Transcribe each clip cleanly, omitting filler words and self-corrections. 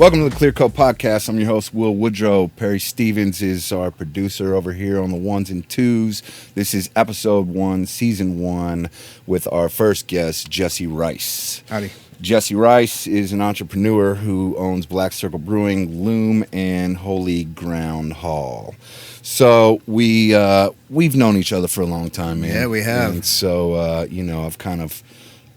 Welcome to the Clear Coat Podcast. I'm your host, Will Woodrow. Perry Stevens is our producer over here on the ones and twos. This is episode 1, season 1, with our first guest, Jesse Rice. Howdy. Jesse Rice is an entrepreneur who owns Black Circle Brewing, Loom, and Holy Ground Hall. So we've known each other for a long time, man. Yeah, we have. And so,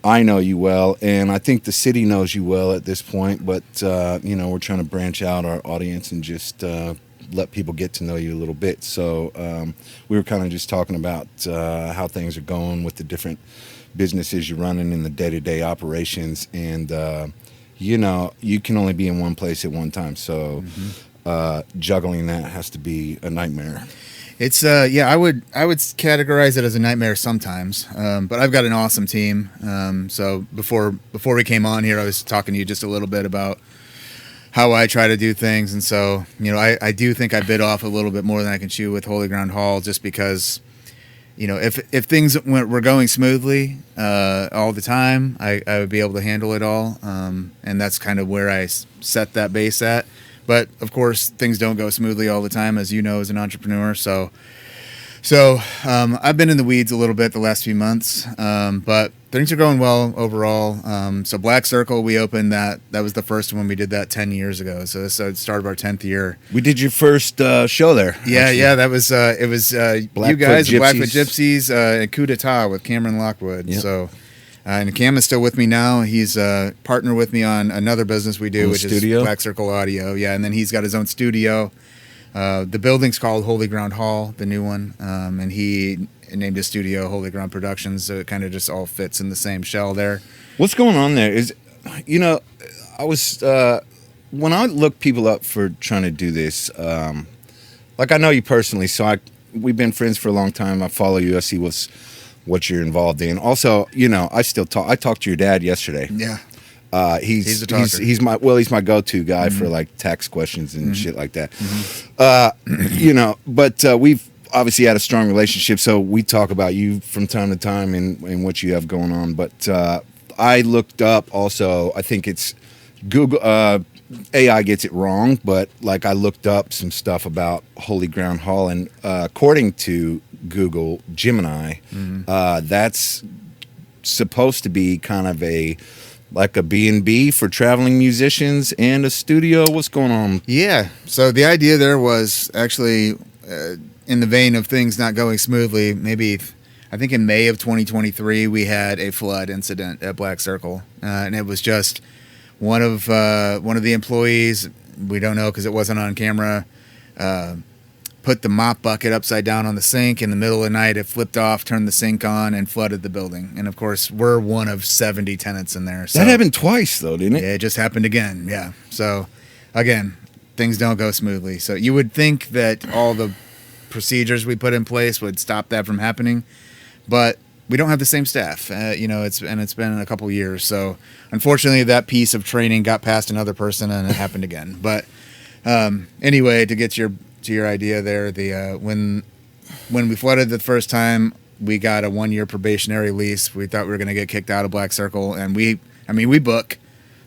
I know you well, and I think the city knows you well at this point, but, we're trying to branch out our audience and just let people get to know you a little bit. So we were kind of just talking about how things are going with the different businesses you're running in the day-to-day operations, and, you can only be in one place at one time, so juggling that has to be a nightmare. It's I would categorize it as a nightmare sometimes, but I've got an awesome team. So before we came on here, I was talking to you just a little bit about how I try to do things, and so I do think I bit off a little bit more than I can chew with Holy Ground Hall, just because if things were going smoothly all the time, I would be able to handle it all, and that's kind of where I set that base at. But of course, things don't go smoothly all the time, as you know, as an entrepreneur. So I've been in the weeds a little bit the last few months, but things are going well overall. So Black Circle, we opened that was the first one we did that 10 years ago. So this is the start of our 10th year. We did your first show there. Yeah, that was it was you guys, the Blackfoot Gypsies, and Coup d'etat with Cameron Lockwood. Yep. So. And Cam is still with me now. He's a partner with me on another business we do, which is Black Circle Audio. Yeah, and then he's got his own studio. The building's called Holy Ground Hall, the new one, and he named his studio Holy Ground Productions, so it kind of just all fits in the same shell there. What's going on there is, I was, when I look people up for trying to do this, I know you personally, so we've been friends for a long time. I follow you. I see what you're involved in. Also, I talked to your dad yesterday. Yeah. He's a talker. He's my go-to guy for like tax questions and shit like that. But we've obviously had a strong relationship, so we talk about you from time to time and what you have going on. But I looked up also, I think it's Google, AI gets it wrong, but I looked up some stuff about Holy Ground Hall, and according to Google Gemini, that's supposed to be kind of a B&B for traveling musicians and a studio. What's going on? Yeah. So the idea there was actually in the vein of things not going smoothly. Maybe I think in May of 2023 we had a flood incident at Black Circle, and it was just one of the employees, we don't know because it wasn't on camera, put the mop bucket upside down on the sink in the middle of the night. It flipped off, turned the sink on, and flooded the building. And of course, we're one of 70 tenants in there. So, that happened twice, though, didn't it? Yeah, it just happened again. Yeah. So again, things don't go smoothly. So you would think that all the procedures we put in place would stop that from happening, but we don't have the same staff. It's been a couple years. So unfortunately, that piece of training got past another person, and it happened again. But anyway, to get to your idea there, when we flooded the first time, we got a 1-year probationary lease. We thought we were going to get kicked out of Black Circle, and we book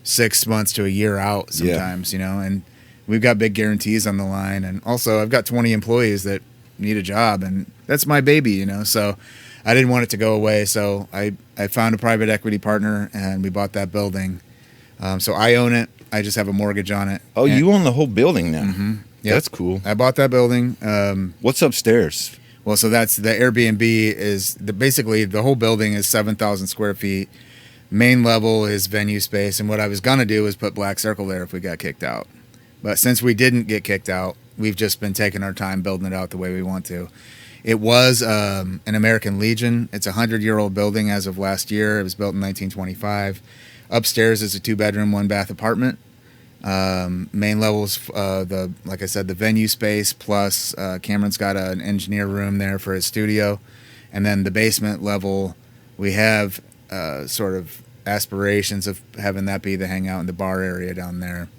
6 months to a year out sometimes, and we've got big guarantees on the line. And also, I've got 20 employees that need a job, and that's my baby, so I didn't want it to go away. So I found a private equity partner, and we bought that building. So I own it. I just have a mortgage on it. Oh, you own the whole building now? Mm-hmm. Yep. That's cool. I bought that building. What's upstairs? Well, so that's the Airbnb is basically the whole building is 7,000 square feet. Main level is venue space. And what I was going to do was put Black Circle there if we got kicked out. But since we didn't get kicked out, we've just been taking our time building it out the way we want to. It was an American Legion. It's a 100-year-old building as of last year. It was built in 1925. Upstairs is a 2-bedroom, 1-bath apartment. Main levels, like I said, the venue space, plus Cameron's got an engineer room there for his studio. And then the basement level, we have sort of aspirations of having that be the hangout and the bar area down there.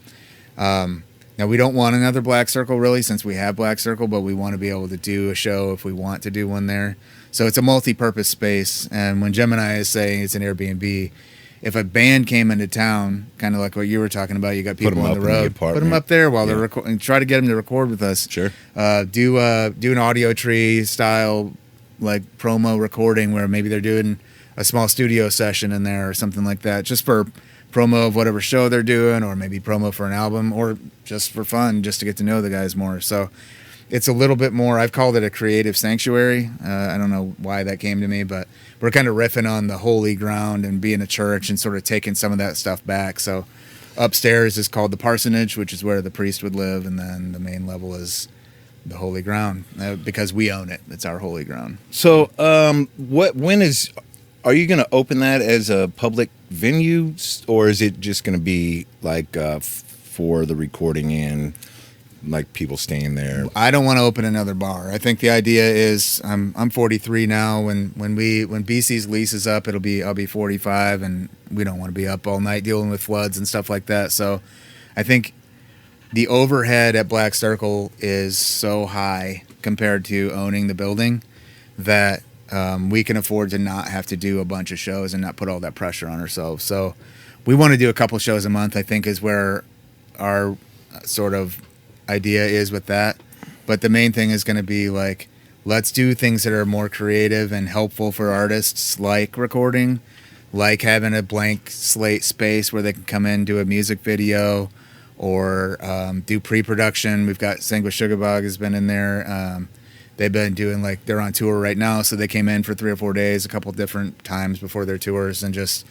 Now, we don't want another Black Circle, really, since we have Black Circle, but we want to be able to do a show if we want to do one there. So it's a multi-purpose space, and when Gemini is saying it's an Airbnb, if a band came into town, kind of like what you were talking about, you got people on the road, put them up there while they're recording, try to get them to record with us. Sure. Do an audio tree style like promo recording where maybe they're doing a small studio session in there or something like that, just for promo of whatever show they're doing, or maybe promo for an album, or just for fun, just to get to know the guys more. So it's a little bit more, I've called it a creative sanctuary. I don't know why that came to me, but we're kind of riffing on the holy ground and being a church and sort of taking some of that stuff back. So upstairs is called the parsonage, which is where the priest would live, and then the main level is the holy ground, because we own it. It's our holy ground. So are you going to open that as a public venue, or is it just going to be like for the recording and like people staying there? I don't want to open another bar. I think the idea is I'm 43 now. When BC's lease is up, I'll be 45, and we don't want to be up all night dealing with floods and stuff like that. So I think the overhead at Black Circle is so high compared to owning the building that we can afford to not have to do a bunch of shows and not put all that pressure on ourselves. So we want to do a couple shows a month, I think, is where our sort of idea is with that. But the main thing is going to be like, let's do things that are more creative and helpful for artists, like recording, like having a blank slate space where they can come in, do a music video, or do pre-production. We've got Sangwa Sugarbog has been in there. They've been doing, like, they're on tour right now, so they came in for 3 or 4 days, a couple different times before their tours, and just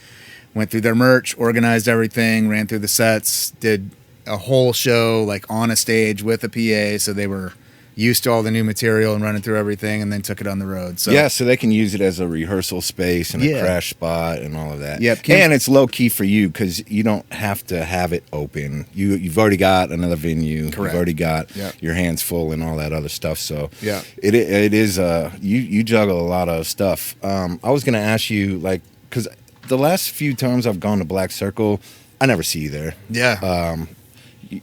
went through their merch, organized everything, ran through the sets, did a whole show, like, on a stage with a PA, so they were used to all the new material and running through everything, and then took it on the road. So yeah, so they can use it as a rehearsal space and a crash spot and all of that. Yep. And it's low key for you because you don't have to have it open. You've already got another venue. Correct. You've already got your hands full and all that other stuff. So yeah, it is you juggle a lot of stuff. I was gonna ask you, like, because the last few times I've gone to Black Circle, I never see you there. Yeah.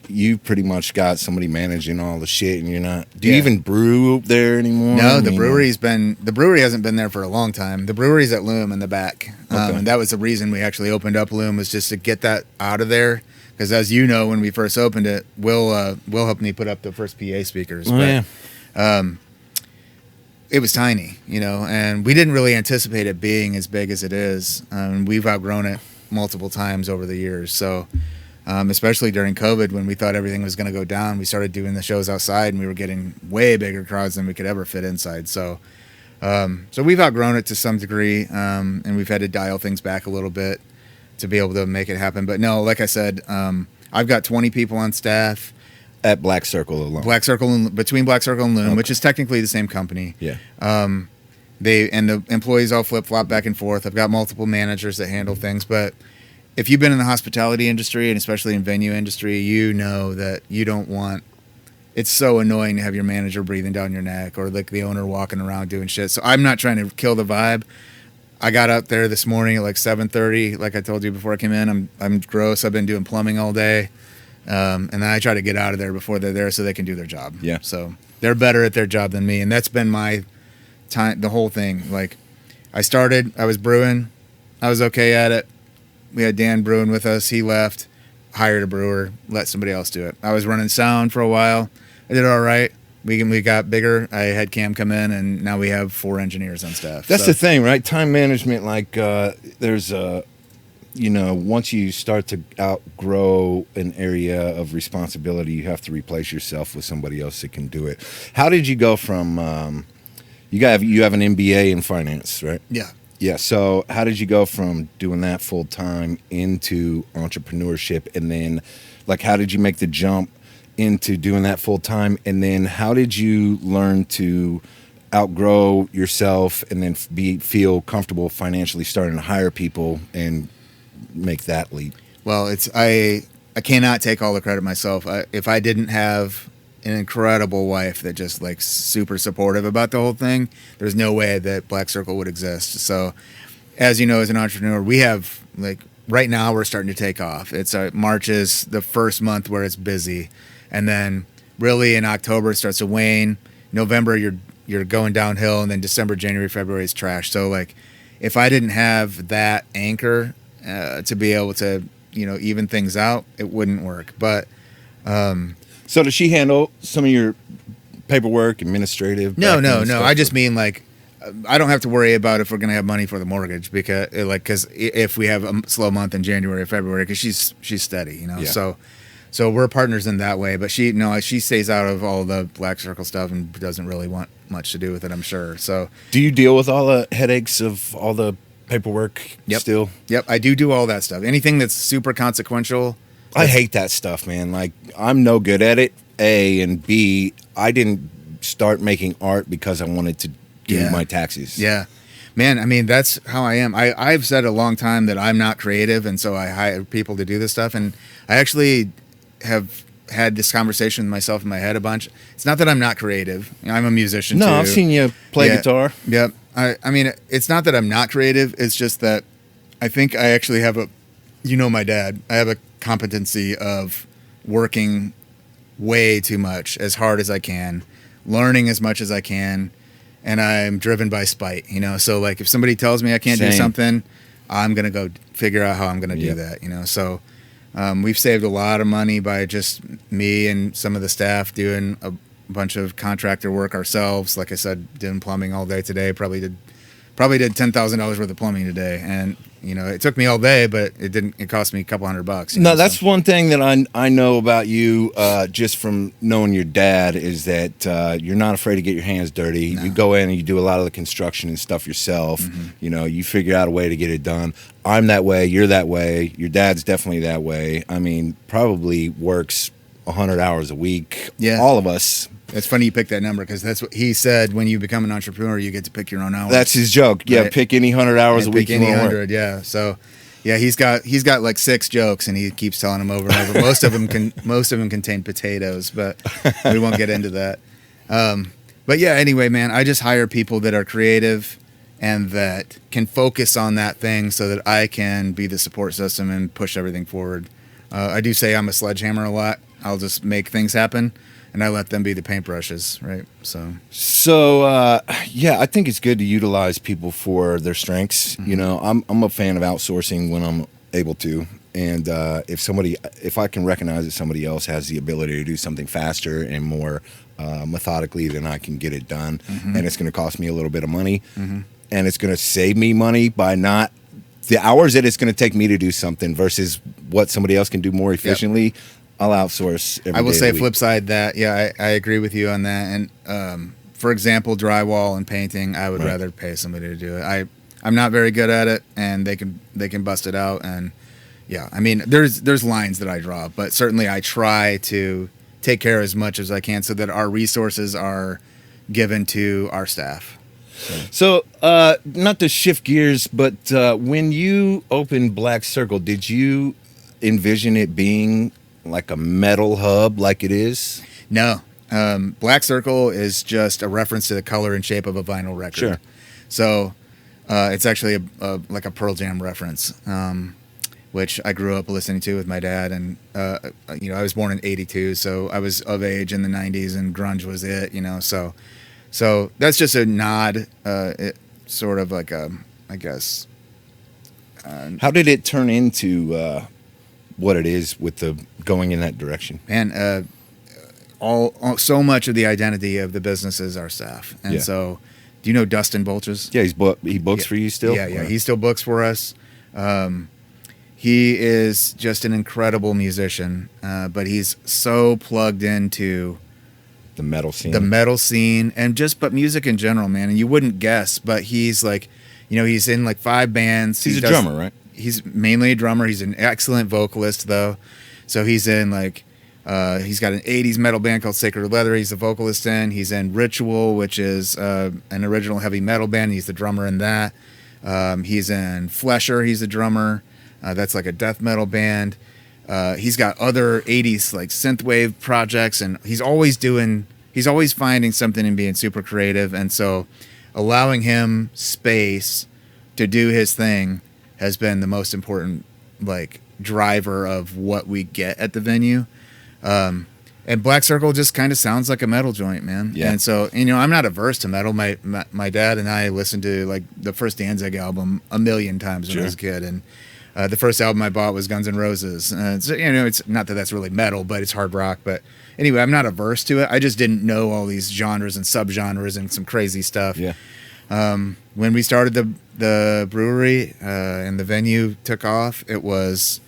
You pretty much got somebody managing all the shit, and you're not. Do you even brew there anymore? No, the brewery hasn't been there for a long time. The brewery's at Loom in the back, and that was the reason we actually opened up Loom, was just to get that out of there. Because as you know, when we first opened it, Will helped me put up the first PA speakers. It was tiny, and we didn't really anticipate it being as big as it is. We've outgrown it multiple times over the years, so. Especially during COVID, when we thought everything was going to go down, we started doing the shows outside, and we were getting way bigger crowds than we could ever fit inside. So we've outgrown it to some degree, and we've had to dial things back a little bit to be able to make it happen. But no, like I said, I've got 20 people on staff at Black Circle alone. Between Black Circle and Loom, which is technically the same company. Yeah. The employees all flip-flop back and forth. I've got multiple managers that handle things, but if you've been in the hospitality industry, and especially in venue industry, you know that you don't want, it's so annoying to have your manager breathing down your neck, or like the owner walking around doing shit. So I'm not trying to kill the vibe. I got out there this morning at like 7:30, like I told you before I came in. I'm gross. I've been doing plumbing all day. And then I try to get out of there before they're there so they can do their job. Yeah. So they're better at their job than me. And that's been my time, the whole thing. Like, I was brewing. I was okay at it. We had Dan brewing with us. He left, hired a brewer, let somebody else do it. I was running sound for a while. I did all right. We got bigger. I had Cam come in, and now we have 4 engineers on staff. That's the thing, right? Time management, like there's once you start to outgrow an area of responsibility, you have to replace yourself with somebody else that can do it. How did you go from you have an MBA in finance, right? Yeah. Yeah, so how did you go from doing that full time into entrepreneurship, and then, like, how did you make the jump into doing that full time, and then how did you learn to outgrow yourself and then feel comfortable financially starting to hire people and make that leap? Well, I cannot take all the credit myself. If I didn't have an incredible wife that just, like, super supportive about the whole thing, there's no way that Black Circle would exist. So, as you know, as an entrepreneur, we have, like, right now we're starting to take off. It's March is the first month where it's busy, and then really in October it starts to wane. November you're going downhill, and then December, January, February is trash. So, like, if I didn't have that anchor to be able to, even things out, it wouldn't work. But So does she handle some of your paperwork, administrative? no. stuff? I just mean like I don't have to worry about if we're gonna have money for the mortgage because if we have a slow month in January or February, because she's steady, Yeah. So we're partners in that way. But she stays out of all the Black Circle stuff and doesn't really want much to do with it, I'm sure. So Do you deal with all the headaches of all the paperwork still? Yep, I do all that stuff. Anything that's super consequential. I hate that stuff, man. Like, I'm no good at it, A, and B, I didn't start making art because I wanted to do my taxes. Yeah. Man, I mean, that's how I am. I've said a long time that I'm not creative, and so I hire people to do this stuff. And I actually have had this conversation with myself in my head a bunch. It's not that I'm not creative. I'm a musician, too. No, I've seen you play guitar. Yep. I mean, it's not that I'm not creative. It's just that I think I actually have my dad. I have a competency of working way too much, as hard as I can, learning as much as I can, and I'm driven by spite, So like if somebody tells me I can't do something, I'm going to go figure out how I'm going to do that, So we've saved a lot of money by just me and some of the staff doing a bunch of contractor work ourselves. Like I said, doing plumbing all day today. Probably did $10,000 worth of plumbing today, and it took me all day, but it cost me a couple $100. No, that's one thing that I know about you, just from knowing your dad, is that you're not afraid to get your hands dirty. No. You go in and you do a lot of the construction and stuff yourself. Mm-hmm. You figure out a way to get it done. I'm that way. You're that way. Your dad's definitely that way. I mean, probably works 100 hours a week. Yeah. All of us. It's funny you picked that number, because that's what he said. When you become an entrepreneur, you get to pick your own hours. That's his joke. Yeah, right? Pick any 100 hours a week. Pick any 100. Yeah. So, yeah, he's got like 6 jokes, and he keeps telling them over and over. Most of them contain potatoes, but we won't get into that. But yeah, anyway, man, I just hire people that are creative and that can focus on that thing, so that I can be the support system and push everything forward. I do say I'm a sledgehammer a lot. I'll just make things happen, and I let them be the paintbrushes, right? So yeah, I think it's good to utilize people for their strengths. Mm-hmm. I'm a fan of outsourcing when I'm able to, and if I can recognize that somebody else has the ability to do something faster and more methodically, then I can get it done. Mm-hmm. And it's going to cost me a little bit of money, mm-hmm. and it's going to save me money by not the hours that it's going to take me to do something versus what somebody else can do more efficiently. Yep. I'll outsource every day. I will say flip side that, yeah, I agree with you on that. And for example, drywall and painting, I would rather pay somebody to do it. I'm not very good at it, and they can bust it out. And yeah, I mean, there's lines that I draw, but certainly I try to take care as much as I can so that our resources are given to our staff. So not to shift gears, but when you opened Black Circle, did you envision it being like a metal hub like it is? No. Black Circle is just a reference to the color and shape of a vinyl record. Sure. So it's actually like a Pearl Jam reference, which I grew up listening to with my dad. And, I was born in 82, so I was of age in the 90s, and grunge was it, So that's just a nod, sort of like I guess. How did it turn into what it is with the going in that direction? Man, so much of the identity of the business is our staff. And so, do you know Dustin Bolches? Yeah, he books for you still? Yeah, he still books for us. He is just an incredible musician, but he's so plugged into the metal scene and but music in general, man. And you wouldn't guess, but he's like, he's in like 5 bands. He's a drummer, right? He's mainly a drummer. He's an excellent vocalist, though. So he's in like, he's got an 80s metal band called Sacred Leather. He's the vocalist in. He's in Ritual, which is an original heavy metal band. He's the drummer in that. He's in Flesher. He's the drummer. That's like a death metal band. He's got other 80s like synthwave projects, and he's always finding something and being super creative. And so allowing him space to do his thing has been the most important like driver of what we get at the venue. And Black Circle just kind of sounds like a metal joint, man. Yeah. And so, I'm not averse to metal. My dad and I listened to like the first Danzig album a million times when I was a kid, and The first album I bought was Guns N' Roses. It's not that that's really metal, but it's hard rock. But anyway, I'm not averse to it. I just didn't know all these genres and subgenres and some crazy stuff. Yeah. When we started the brewery and the venue took off, it was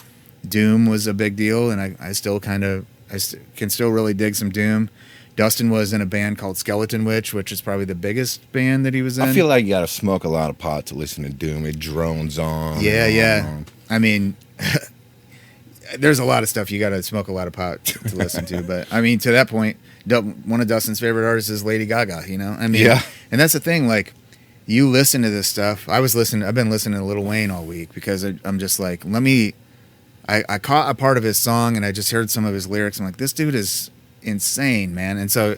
Doom was a big deal, and I still can still really dig some Doom. Dustin was in a band called Skeleton Witch, which is probably the biggest band that he was in. I feel like you got to smoke a lot of pot to listen to Doom. It drones on. Yeah. I mean, there's a lot of stuff you got to smoke a lot of pot to listen to. But I mean, to that point, one of Dustin's favorite artists is Lady Gaga. I mean, yeah. And that's the thing. Like, you listen to this stuff. I've been listening to Lil Wayne all week because I'm just like, I caught a part of his song and I just heard some of his lyrics. I'm like, this dude is insane, man. And so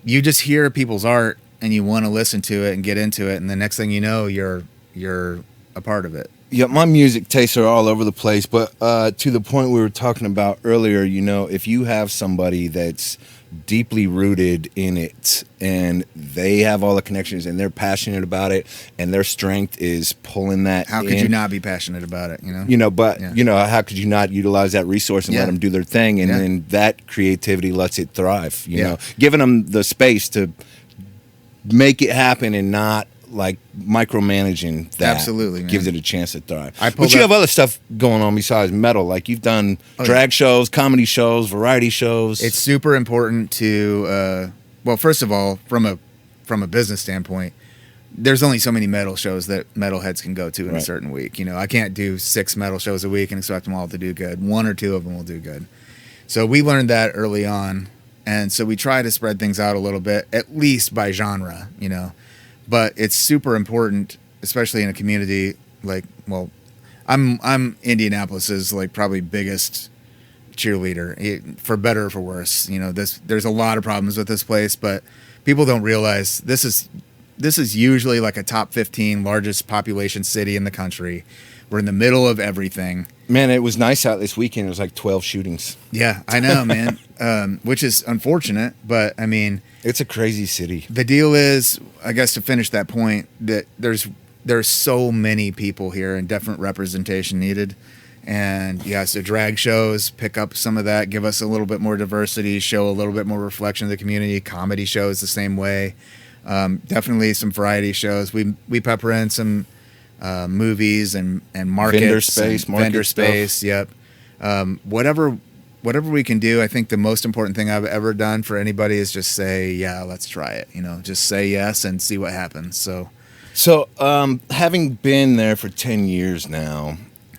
you just hear people's art and you want to listen to it and get into it, and the next thing you know, you're a part of it. Yeah, my music tastes are all over the place, but to the point we were talking about earlier, if you have somebody that's deeply rooted in it and they have all the connections and they're passionate about it and their strength is pulling that how could you not be passionate about it, how could you not utilize that resource and let them do their thing, and then that creativity lets it thrive, giving them the space to make it happen and not like micromanaging that. Absolutely, man. Gives it a chance to thrive. But you have other stuff going on besides metal. Like you've done drag shows, comedy shows, variety shows. It's super important to, first of all, from a business standpoint, there's only so many metal shows that metalheads can go to in a certain week. I can't do 6 metal shows a week and expect them all to do good. 1 or 2 of them will do good. So we learned that early on. And so we try to spread things out a little bit, at least by genre, But it's super important, especially in a community like, I'm Indianapolis's like probably biggest cheerleader, for better or for worse. There's a lot of problems with this place, but people don't realize this is usually like a top 15 largest population city in the country. We're in the middle of everything. Man, it was nice out this weekend. It was like 12 shootings. Yeah, I know, man. Which is unfortunate, but I mean, it's a crazy city. The deal is, I guess, to finish that point, that there's so many people here and different representation needed. And so drag shows pick up some of that, give us a little bit more diversity, show a little bit more reflection of the community. Comedy shows the same way. Definitely some variety shows. We pepper in some movies and markets, vendor space. Yep. Whatever we can do. I think the most important thing I've ever done for anybody is just say, yeah, let's try it. Just say yes and see what happens. So having been there for 10 years now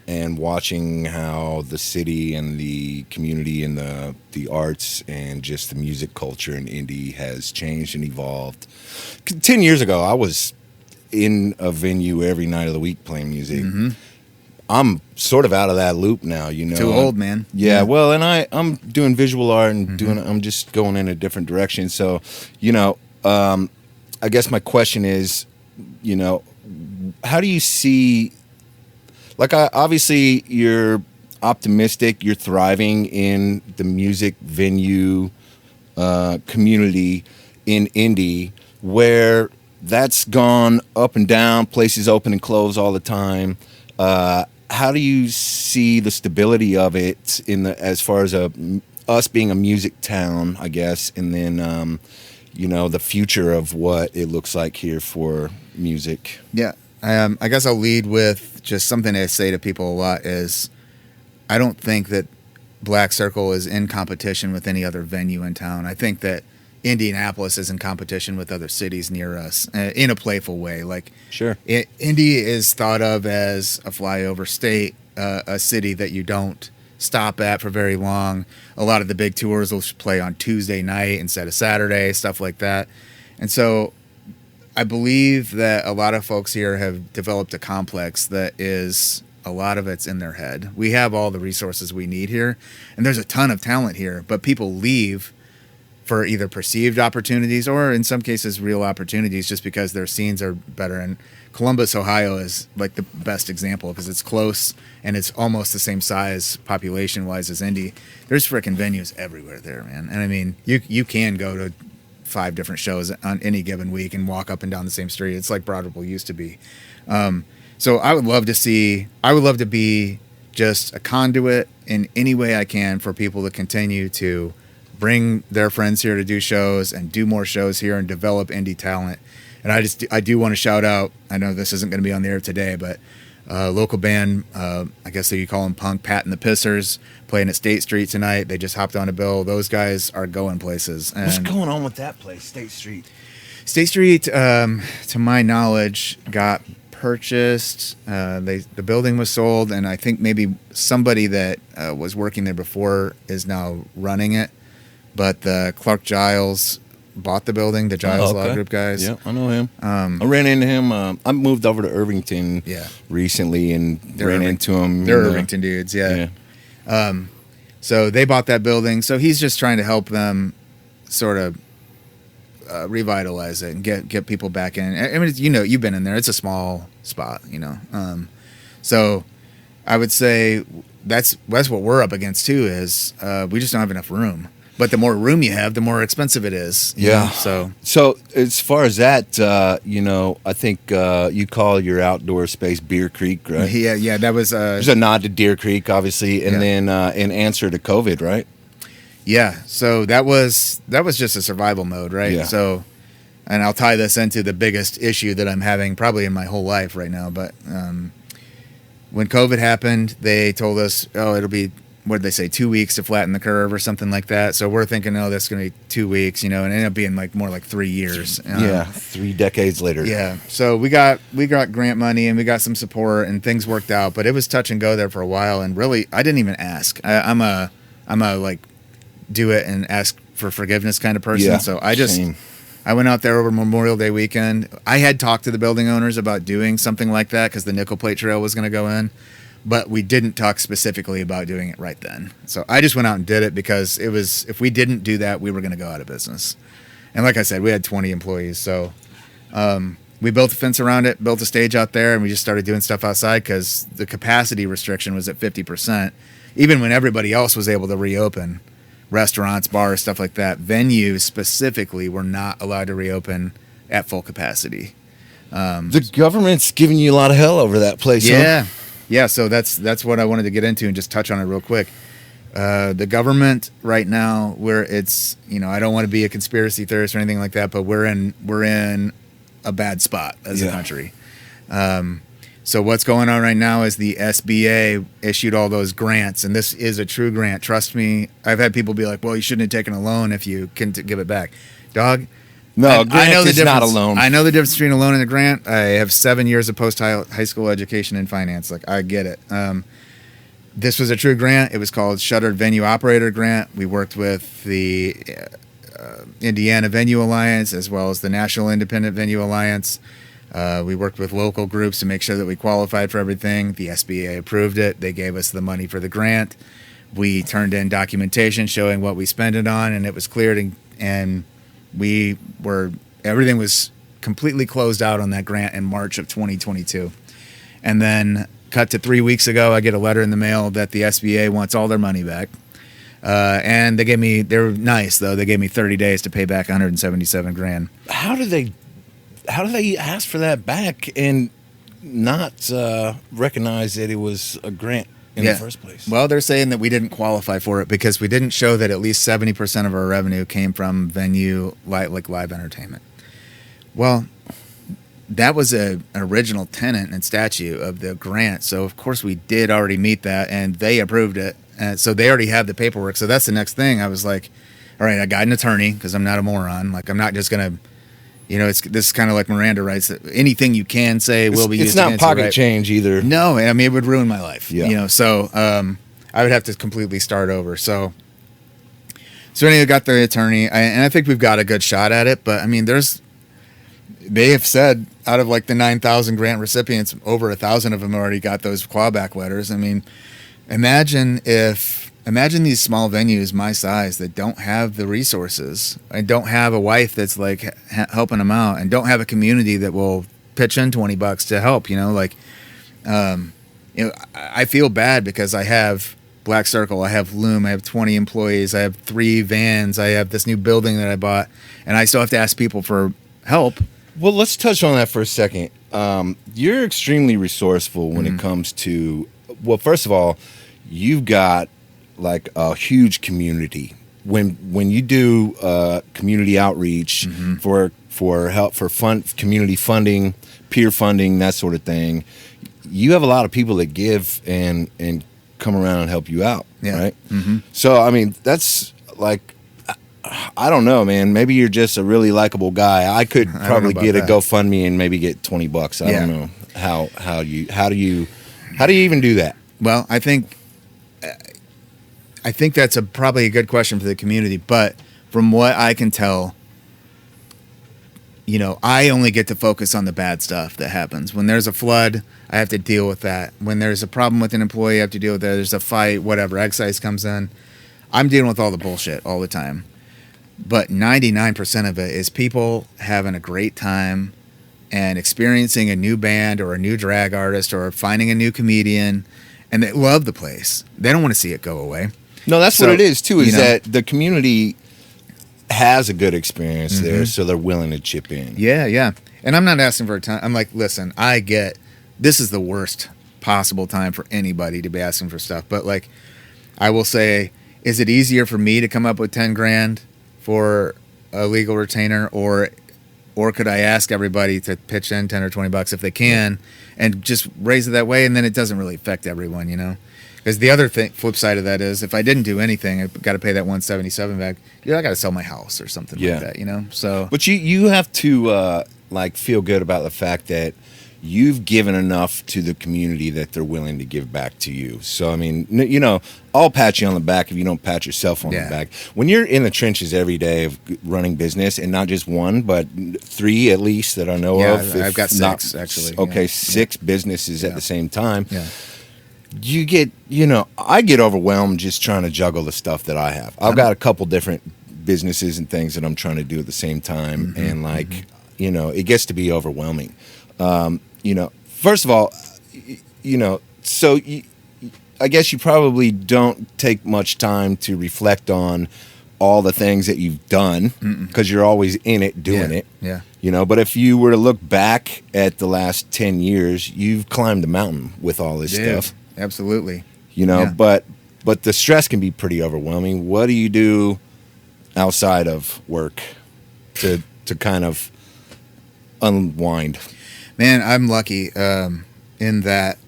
and watching how the city and the community and the arts and just the music culture in Indy has changed and evolved. 10 years ago, I was in a venue every night of the week playing music. Mm-hmm. I'm sort of out of that loop now, Too old, man. Yeah, well, and I'm doing visual art and I'm just going in a different direction. So, I guess my question is, how do you see, obviously you're optimistic, you're thriving in the music venue community in Indy, where that's gone up and down, places open and close all the time. How do you see the stability of it as far as us being a music town, I guess, and then the future of what it looks like here for music? Yeah, I guess I'll lead with just something I say to people a lot is I don't think that Black Circle is in competition with any other venue in town. I think that Indianapolis is in competition with other cities near us in a playful way. Like, sure, Indy is thought of as a flyover state, a city that you don't stop at for very long. A lot of the big tours will play on Tuesday night instead of Saturday, stuff like that. And so I believe that a lot of folks here have developed a complex that is, a lot of it's in their head. We have all the resources we need here, and there's a ton of talent here, but people leave for either perceived opportunities or in some cases real opportunities just because their scenes are better. And Columbus, Ohio is like the best example because it's close and it's almost the same size population wise as Indy. There's frickin' venues everywhere there, man. And I mean, you can go to 5 different shows on any given week and walk up and down the same street. It's like Broadway used to be. So I would love to be just a conduit in any way I can for people to continue to bring their friends here to do shows and do more shows here and develop indie talent. And I do want to shout out, I know this isn't going to be on the air today, but local band, I guess you call them punk, Pat and the Pissers, playing at State Street tonight. They just hopped on a bill. Those guys are going places. And what's going on with that place, State Street? State Street, to my knowledge, got purchased. The building was sold, and I think maybe somebody that was working there before is now running it. But Clark Giles bought the building, the Giles Law Group guys. Yeah, I know him. I ran into him. I moved over to Irvington recently and ran into him. They're Irvington dudes, yeah. So they bought that building. So he's just trying to help them sort of revitalize it and get people back in. I mean, you've been in there. It's a small spot, So I would say that's what we're up against too. Is we just don't have enough room. But the more room you have, the more expensive it is. Yeah. So as far as that, I think you call your outdoor space Beer Creek, right? Yeah. That was there's a nod to Deer Creek, obviously, and then in answer to COVID, right? Yeah. So that was just a survival mode, right? Yeah. So, and I'll tie this into the biggest issue that I'm having probably in my whole life right now. But when COVID happened, they told us, it'll be, what did they say, 2 weeks to flatten the curve or something like that. So we're thinking, that's going to be 2 weeks, and it ended up being more like 3 years. 3 decades later. Yeah. So we got grant money and we got some support and things worked out, but it was touch and go there for a while. And really, I didn't even ask. I'm a like do it and ask for forgiveness kind of person. Yeah, so I went out there over Memorial Day weekend. I had talked to the building owners about doing something like that because the nickel plate trail was going to go in. But we didn't talk specifically about doing it right then. So I just went out and did it because if we didn't do that, we were going to go out of business. And like I said, we had 20 employees. So we built a fence around it, built a stage out there, and we just started doing stuff outside because the capacity restriction was at 50%. Even when everybody else was able to reopen, restaurants, bars, stuff like that, venues specifically were not allowed to reopen at full capacity. The government's giving you a lot of hell over that place. Yeah. Huh? Yeah, so that's what I wanted to get into and just touch on it real quick. The government right now, where it's, I don't want to be a conspiracy theorist or anything like that, but we're in a bad spot as a country. So what's going on right now is the SBA issued all those grants, and this is a true grant. Trust me, I've had people be like, well, you shouldn't have taken a loan if you can give it back. Dog, no, I know is not a loan. I know the difference between a loan and a grant. I have 7 years of post-high school education in finance. I get it. This was a true grant. It was called Shuttered Venue Operator Grant. We worked with the Indiana Venue Alliance as well as the National Independent Venue Alliance. We worked with local groups to make sure that we qualified for everything. The SBA approved it. They gave us the money for the grant. We turned in documentation showing what we spent it on, and it was cleared, and everything was completely closed out on that grant in March of 2022. And then cut to 3 weeks ago, I get a letter in the mail that the SBA wants all their money back. And they're nice though. They gave me 30 days to pay back $177,000. How do they ask for that back and not recognize that it was a grant in the first place? Well, they're saying that we didn't qualify for it because we didn't show that at least 70% of our revenue came from venue like live entertainment. Well, that was an original tenet and statute of the grant, so of course we did already meet that, and they approved it, and so they already have the paperwork. So that's the next thing. I was like, all right, I got an attorney because I'm not a moron. I'm not just gonna. This is kind of like Miranda rights. That anything you can say will be used. It's not pocket change either. No, I mean it would ruin my life. Yeah. So I would have to completely start over. So anyway, I got the attorney, and I think we've got a good shot at it. But I mean, they have said out of the 9,000 grant recipients, over 1,000 of them already got those clawback letters. I mean, imagine these small venues my size that don't have the resources and don't have a wife that's helping them out and don't have a community that will pitch in $20 to help. I feel bad because I have Black Circle, I have Loom, I have 20 employees, I have 3 vans, I have this new building that I bought, and I still have to ask people for help. Well, let's touch on that for a second. you're extremely resourceful when it comes to, well, first of all, you've got like a huge community. When you do community outreach for help, for community funding, peer funding, that sort of thing, you have a lot of people that give and come around and help you out, right? So I mean, that's like, I don't know, man. Maybe you're just a really likable guy. I could probably get a GoFundMe and maybe get $20. I don't know how do you even do that? Well, I think that's probably a good question for the community. But from what I can tell, I only get to focus on the bad stuff that happens. When there's a flood, I have to deal with that. When there's a problem with an employee, I have to deal with that. There's a fight, whatever, excise comes in. I'm dealing with all the bullshit all the time. But 99% of it is people having a great time and experiencing a new band or a new drag artist or finding a new comedian, and they love the place. They don't want to see it go away. No, that's what it is, too, is that the community has a good experience there, so they're willing to chip in. Yeah. And I'm not asking for a ton. I'm like, listen, I get this is the worst possible time for anybody to be asking for stuff. But, like, I will say, is it easier for me to come up with 10 grand for a legal retainer, or could I ask everybody to pitch in 10 or $20 if they can and just raise it that way, and then it doesn't really affect everyone, Because the other flip side of that is, if I didn't do anything, I've got to pay that 177 back. I got to sell my house or something like that, So, but you have to feel good about the fact that you've given enough to the community that they're willing to give back to you. So I mean, I'll pat you on the back if you don't pat yourself on the back. When you're in the trenches every day of running business, and not just one, but 3 at least that I know of. I've got 6 actually. Okay, 6 businesses at the same time. Yeah. You get, I get overwhelmed just trying to juggle the stuff that I have. I've got a couple different businesses and things that I'm trying to do at the same time. And it gets to be overwhelming. First of all, so I guess you probably don't take much time to reflect on all the things that you've done because you're always in it doing it. Yeah. But if you were to look back at the last 10 years, you've climbed the mountain with all this stuff. Absolutely. But the stress can be pretty overwhelming. What do you do outside of work to kind of unwind? Man, I'm lucky in that,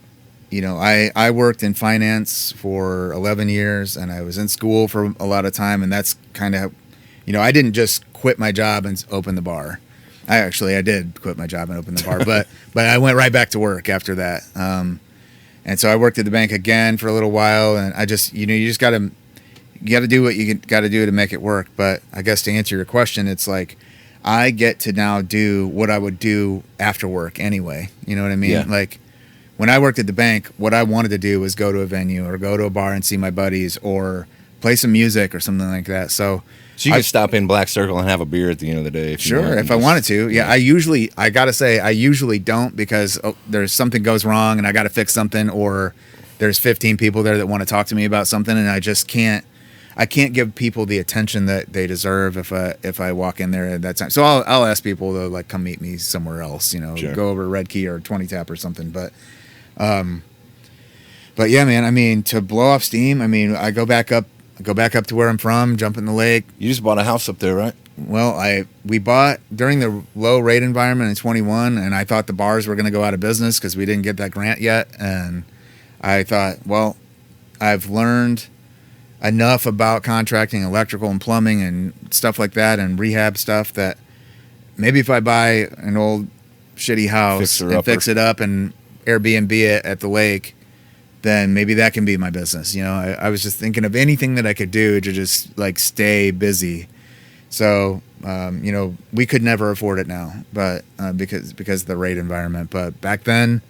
I worked in finance for 11 years, and I was in school for a lot of time, and that's kind of, I didn't just quit my job and open the bar. I did quit my job and open the bar, but I went right back to work after that. And so I worked at the bank again for a little while, and I just, you just got to do what you got to do to make it work. But I guess to answer your question, it's like, I get to now do what I would do after work anyway. You know what I mean? Yeah. Like, when I worked at the bank, what I wanted to do was go to a venue or go to a bar and see my buddies or play some music or something like that. So you could stop in Black Circle and have a beer at the end of the day. If I wanted to. Yeah, I got to say, I usually don't, because there's something goes wrong and I got to fix something, or there's 15 people there that want to talk to me about something, and I just can't. I can't give people the attention that they deserve if I walk in there at that time. So I'll ask people to come meet me somewhere else, go over to Red Key or 20 Tap or something. But yeah, man, I mean, to blow off steam, I mean, I go back up to where I'm from, jump in the lake. You just bought a house up there, right? Well, we bought during the low rate environment in 21, and I thought the bars were going to go out of business because we didn't get that grant yet. And I thought, well, I've learned enough about contracting electrical and plumbing and stuff like that, and rehab stuff, that maybe if I buy an old shitty house and fix it up and Airbnb it at the lake, then maybe that can be my business. I was just thinking of anything that I could do to just stay busy. So, we could never afford it now, but because of the rate environment. But back then,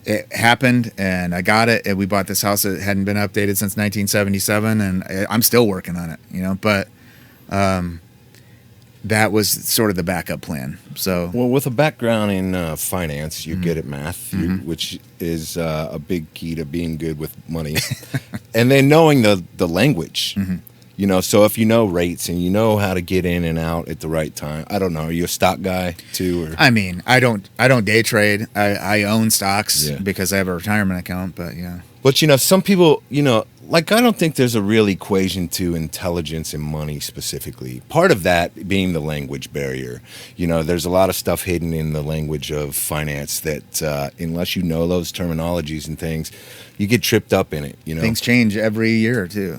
it happened, and I got it, and we bought this house that hadn't been updated since 1977, and I'm still working on it, But that was sort of the backup plan. So, well, with a background in finance, you're good at math, which is a big key to being good with money, and then knowing the language. So if you know rates and you know how to get in and out at the right time, I don't know. Are you a stock guy too? Or? I mean, I don't day trade. I own stocks Yeah. because I have a retirement account. But yeah, But some people, like I don't think there's a real equation to intelligence and money specifically. Part of that being the language barrier. There's a lot of stuff hidden in the language of finance that unless you know those terminologies and things, you get tripped up in it. Things change every year too.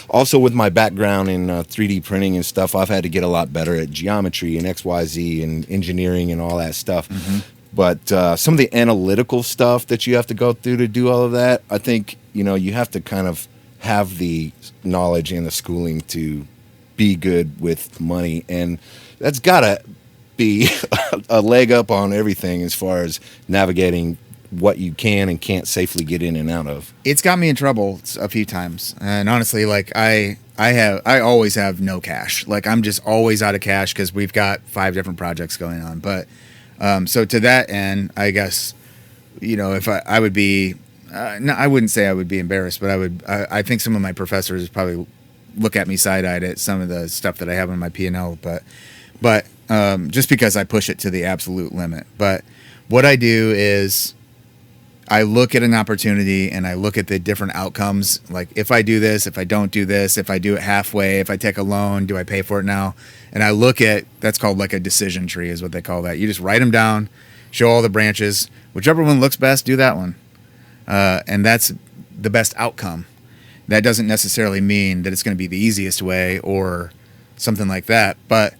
Also, with my background in 3D printing and stuff, I've had to get a lot better at geometry and XYZ and engineering and all that stuff. Mm-hmm. But some of the analytical stuff that you have to go through to do all of that, I think, you have to kind of have the knowledge and the schooling to be good with money. And that's got to be a leg up on everything as far as navigating what you can and can't safely get in and out of. It's got me in trouble a few times. And honestly, like I always have no cash. Like I'm just always out of cash because we've got 5 different projects going on. But so to that end, I guess, if I would be, no, I wouldn't say I would be embarrassed, but I think some of my professors probably look at me side-eyed at some of the stuff that I have on my P&L, but just because I push it to the absolute limit. But what I do is I look at an opportunity and I look at the different outcomes. Like if I do this, if I don't do this, if I do it halfway, if I take a loan, do I pay for it now? And I look at, that's called like a decision tree is what they call that. You just write them down, show all the branches, whichever one looks best, do that one. And that's the best outcome. That doesn't necessarily mean that it's going to be the easiest way or something like that. But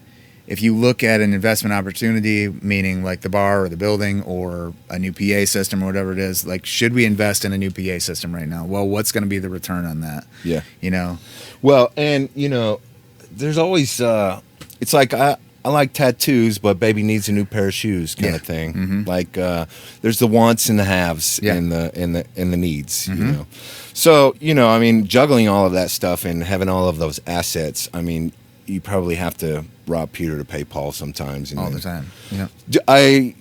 if you look at an investment opportunity, meaning like the bar or the building or a new PA system or whatever it is, like, should we invest in a new PA system right now? Well, what's going to be the return on that? Yeah. Well, and, there's always, it's like, I like tattoos, but baby needs a new pair of shoes kind of thing. Mm-hmm. Like there's the wants and the haves and the needs, So, juggling all of that stuff and having all of those assets, you probably have to rob Peter to pay Paul sometimes. All the time. Yeah. I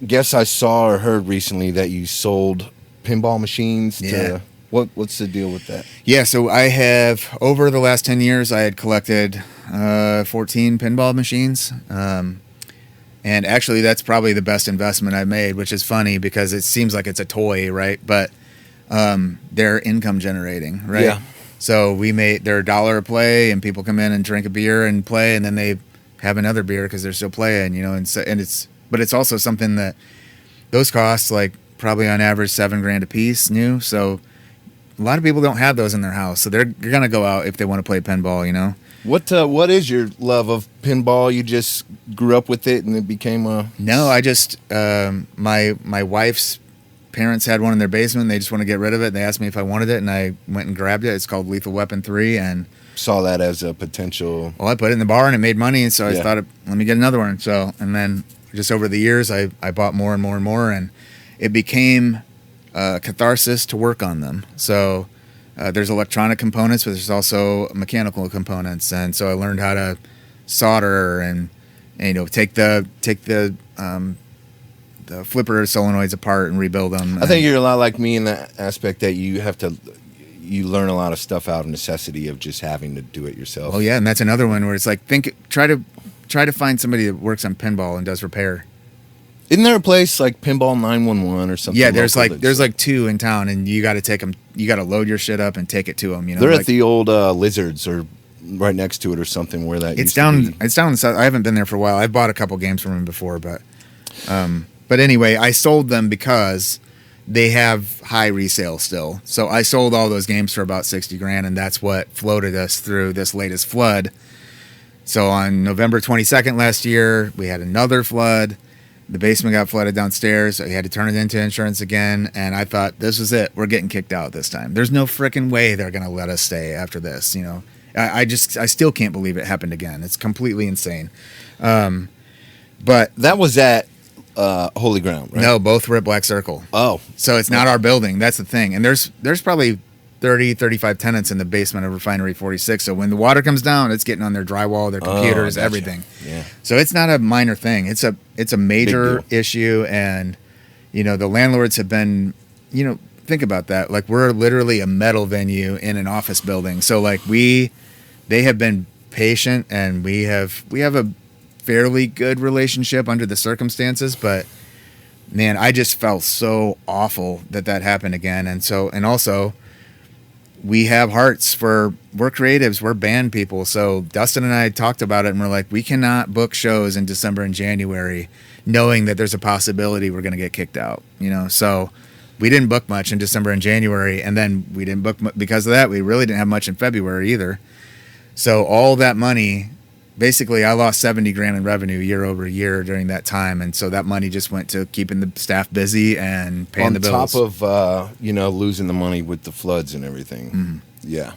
guess I saw or heard recently that you sold pinball machines to what's the deal with that? Yeah, so I have, over the last 10 years, I had collected 14 pinball machines. And actually, that's probably the best investment I've made, which is funny because it seems like it's a toy, right? But they're income generating, right? Yeah. So they're $1 a play, and people come in and drink a beer and play, and then they have another beer because they're still playing, but it's also something that those cost like probably on average $7,000 a piece new. So a lot of people don't have those in their house, so they're gonna go out if they want to play pinball. What is your love of pinball? You just grew up with it and it became a... No, I just my wife's parents had one in their basement. And they just want to get rid of it. They asked me if I wanted it, and I went and grabbed it. It's called Lethal Weapon 3, and saw that as a potential... Well, I put it in the bar and it made money, and so I thought, let me get another one. So, and then just over the years, I bought more and more and more, and it became catharsis to work on them. So there's electronic components, but there's also mechanical components, and so I learned how to solder and take the flipper solenoids apart and rebuild them. I think you're a lot like me in that aspect that you learn a lot of stuff out of necessity of just having to do it yourself. Oh yeah, and that's another one where it's like try to find somebody that works on pinball and does repair. Isn't there a place like Pinball 911 or something? Yeah, there's like 2 in town, and you got to take them. You got to load your shit up and take it to them. They're at the old Lizards or right next to it or something where that. It's down. It's down in the south. I haven't been there for a while. I've bought a couple games from them before, but anyway, I sold them because they have high resale still. So I sold all those games for about $60,000, and that's what floated us through this latest flood. So on November 22nd last year, we had another flood. The basement got flooded downstairs. I had to turn it into insurance again, and I thought, this is it. We're getting kicked out this time. There's no freaking way they're going to let us stay after this. I still can't believe it happened again. It's completely insane. But that was at Holy Ground, right? No, both were at Black Circle. Oh. So it's not our building. That's the thing. And there's probably 30, 35 tenants in the basement of Refinery 46. So when the water comes down, it's getting on their drywall, their computers, everything. Yeah. So it's not a minor thing. It's a major issue. And, the landlords have been, think about that. Like, we're literally a metal venue in an office building. So like we they have been patient, and we have a fairly good relationship under the circumstances. But man, I just felt so awful that happened again. And also, we have hearts for, we're creatives, we're band people. So Dustin and I talked about it, and we're like, we cannot book shows in December and January knowing that there's a possibility we're going to get kicked out, you know? So we didn't book much in December and January, and then we didn't book because of that. We really didn't have much in February either. So all that money, basically I lost 70 grand in revenue year over year during that time. And so that money just went to keeping the staff busy and paying the bills. On top of, losing the money with the floods and everything. Mm-hmm. Yeah.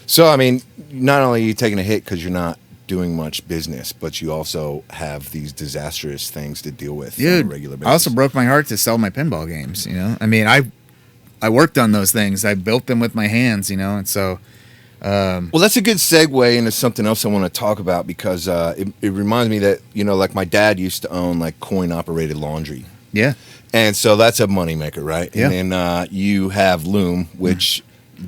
So, I mean, not only are you taking a hit because you're not doing much business, but you also have these disastrous things to deal with on a regular basis. I also broke my heart to sell my pinball games, you know? I mean, I worked on those things. I built them with my hands, you know? And so... well, that's a good segue into something else I want to talk about, because it reminds me that, like my dad used to own like coin-operated laundry. Yeah. And so that's a moneymaker, right? Yeah. And then you have Loom, which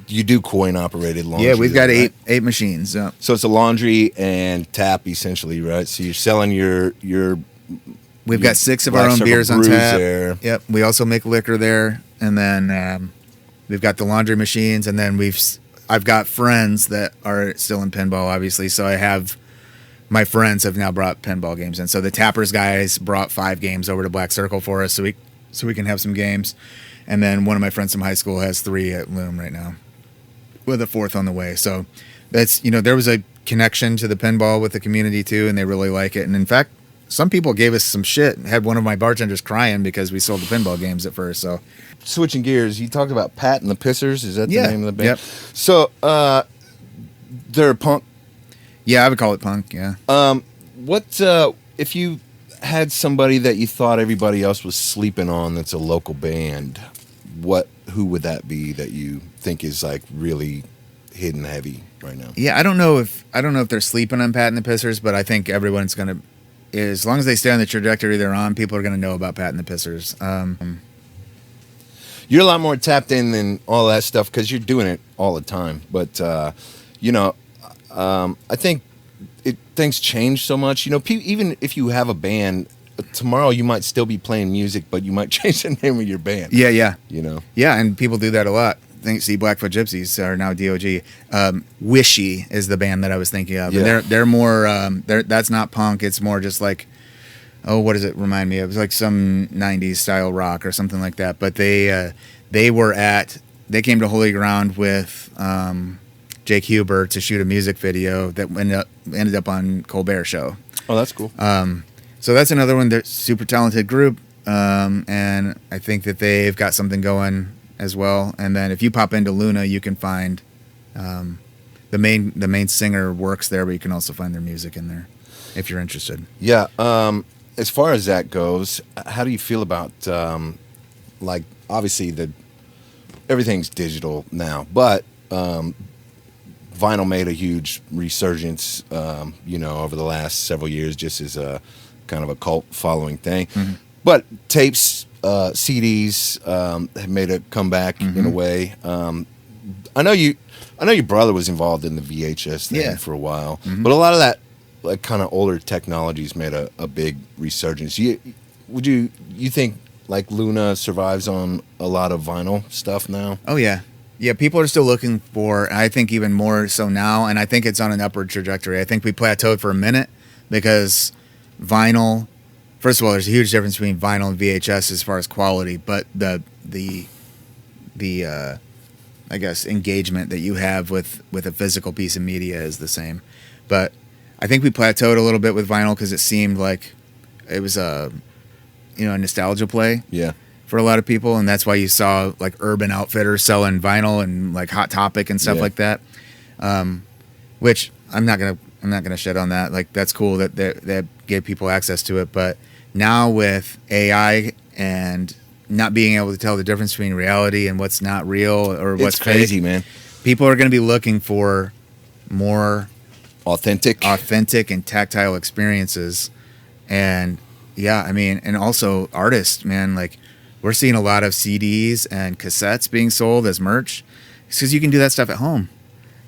you do coin-operated laundry. Yeah, we've got right? eight machines. Yeah. So it's a laundry and tap, essentially, right? So you're selling your We've got 6 of Black our own Circle beers on Brews tap. there. Yep. We also make liquor there. And then we've got the laundry machines. And then I've got friends that are still in pinball, obviously. So my friends have now brought pinball games in. So the Tappers guys brought 5 games over to Black Circle for us so we can have some games. And then one of my friends from high school has 3 at Loom right now, with a 4th on the way. So that's, there was a connection to the pinball with the community too, and they really like it. And in fact, some people gave us some shit. Had one of my bartenders crying because we sold the pinball games at first. So switching gears, you talked about Pat and the Pissers. Is that the name of the band? Yep. So they're punk. Yeah, I would call it punk. Yeah. What if you had somebody that you thought everybody else was sleeping on that's a local band? Who would that be that you think is like really hidden heavy right now? Yeah, I don't know if they're sleeping on Pat and the Pissers, but I think everyone's gonna, as long as they stay on the trajectory they're on, people are gonna know about Pat and the Pissers. You're a lot more tapped in than all that stuff because you're doing it all the time. But I think things change so much. Even if you have a band, tomorrow you might still be playing music, but you might change the name of your band. Yeah. Yeah, and people do that a lot. See, Blackfoot Gypsies are now DOG. Wishy is the band that I was thinking of. Yeah. And they're more, that's not punk. It's more just like, what does it remind me of? It's like some 90s style rock or something like that. But they came to Holy Ground with Jake Huber to shoot a music video that ended up on Colbert Show. Oh, that's cool. So that's another one. They're a super talented group, and I think that they've got something going as well. And then if you pop into Luna, you can find the main singer works there, but you can also find their music in there if you're interested. Yeah. As far as that goes, how do you feel about like obviously everything's digital now, but vinyl made a huge resurgence, over the last several years, just as a kind of a cult following thing. Mm-hmm. But tapes, CDs have made a comeback in a way. I know your brother was involved in the VHS thing for a while, but a lot of that like kind of older technologies made a big resurgence. You think like Luna survives on a lot of vinyl stuff now? Oh yeah. Yeah, people are still looking for, I think even more so now, and I think it's on an upward trajectory. I think we plateaued for a minute because vinyl, first of all, there's a huge difference between vinyl and VHS as far as quality, but the I guess engagement that you have with a physical piece of media is the same. But I think we plateaued a little bit with vinyl because it seemed like it was a nostalgia play. Yeah. For a lot of people, and that's why you saw like Urban Outfitters selling vinyl and like Hot Topic and stuff like that. Which I'm not gonna shed on that. Like that's cool that gave people access to it. But now with AI and not being able to tell the difference between reality and what's not real or what's crazy, fake, man. People are going to be looking for more authentic and tactile experiences. And yeah, I mean, and also artists, man, like. We're seeing a lot of CDs and cassettes being sold as merch because you can do that stuff at home.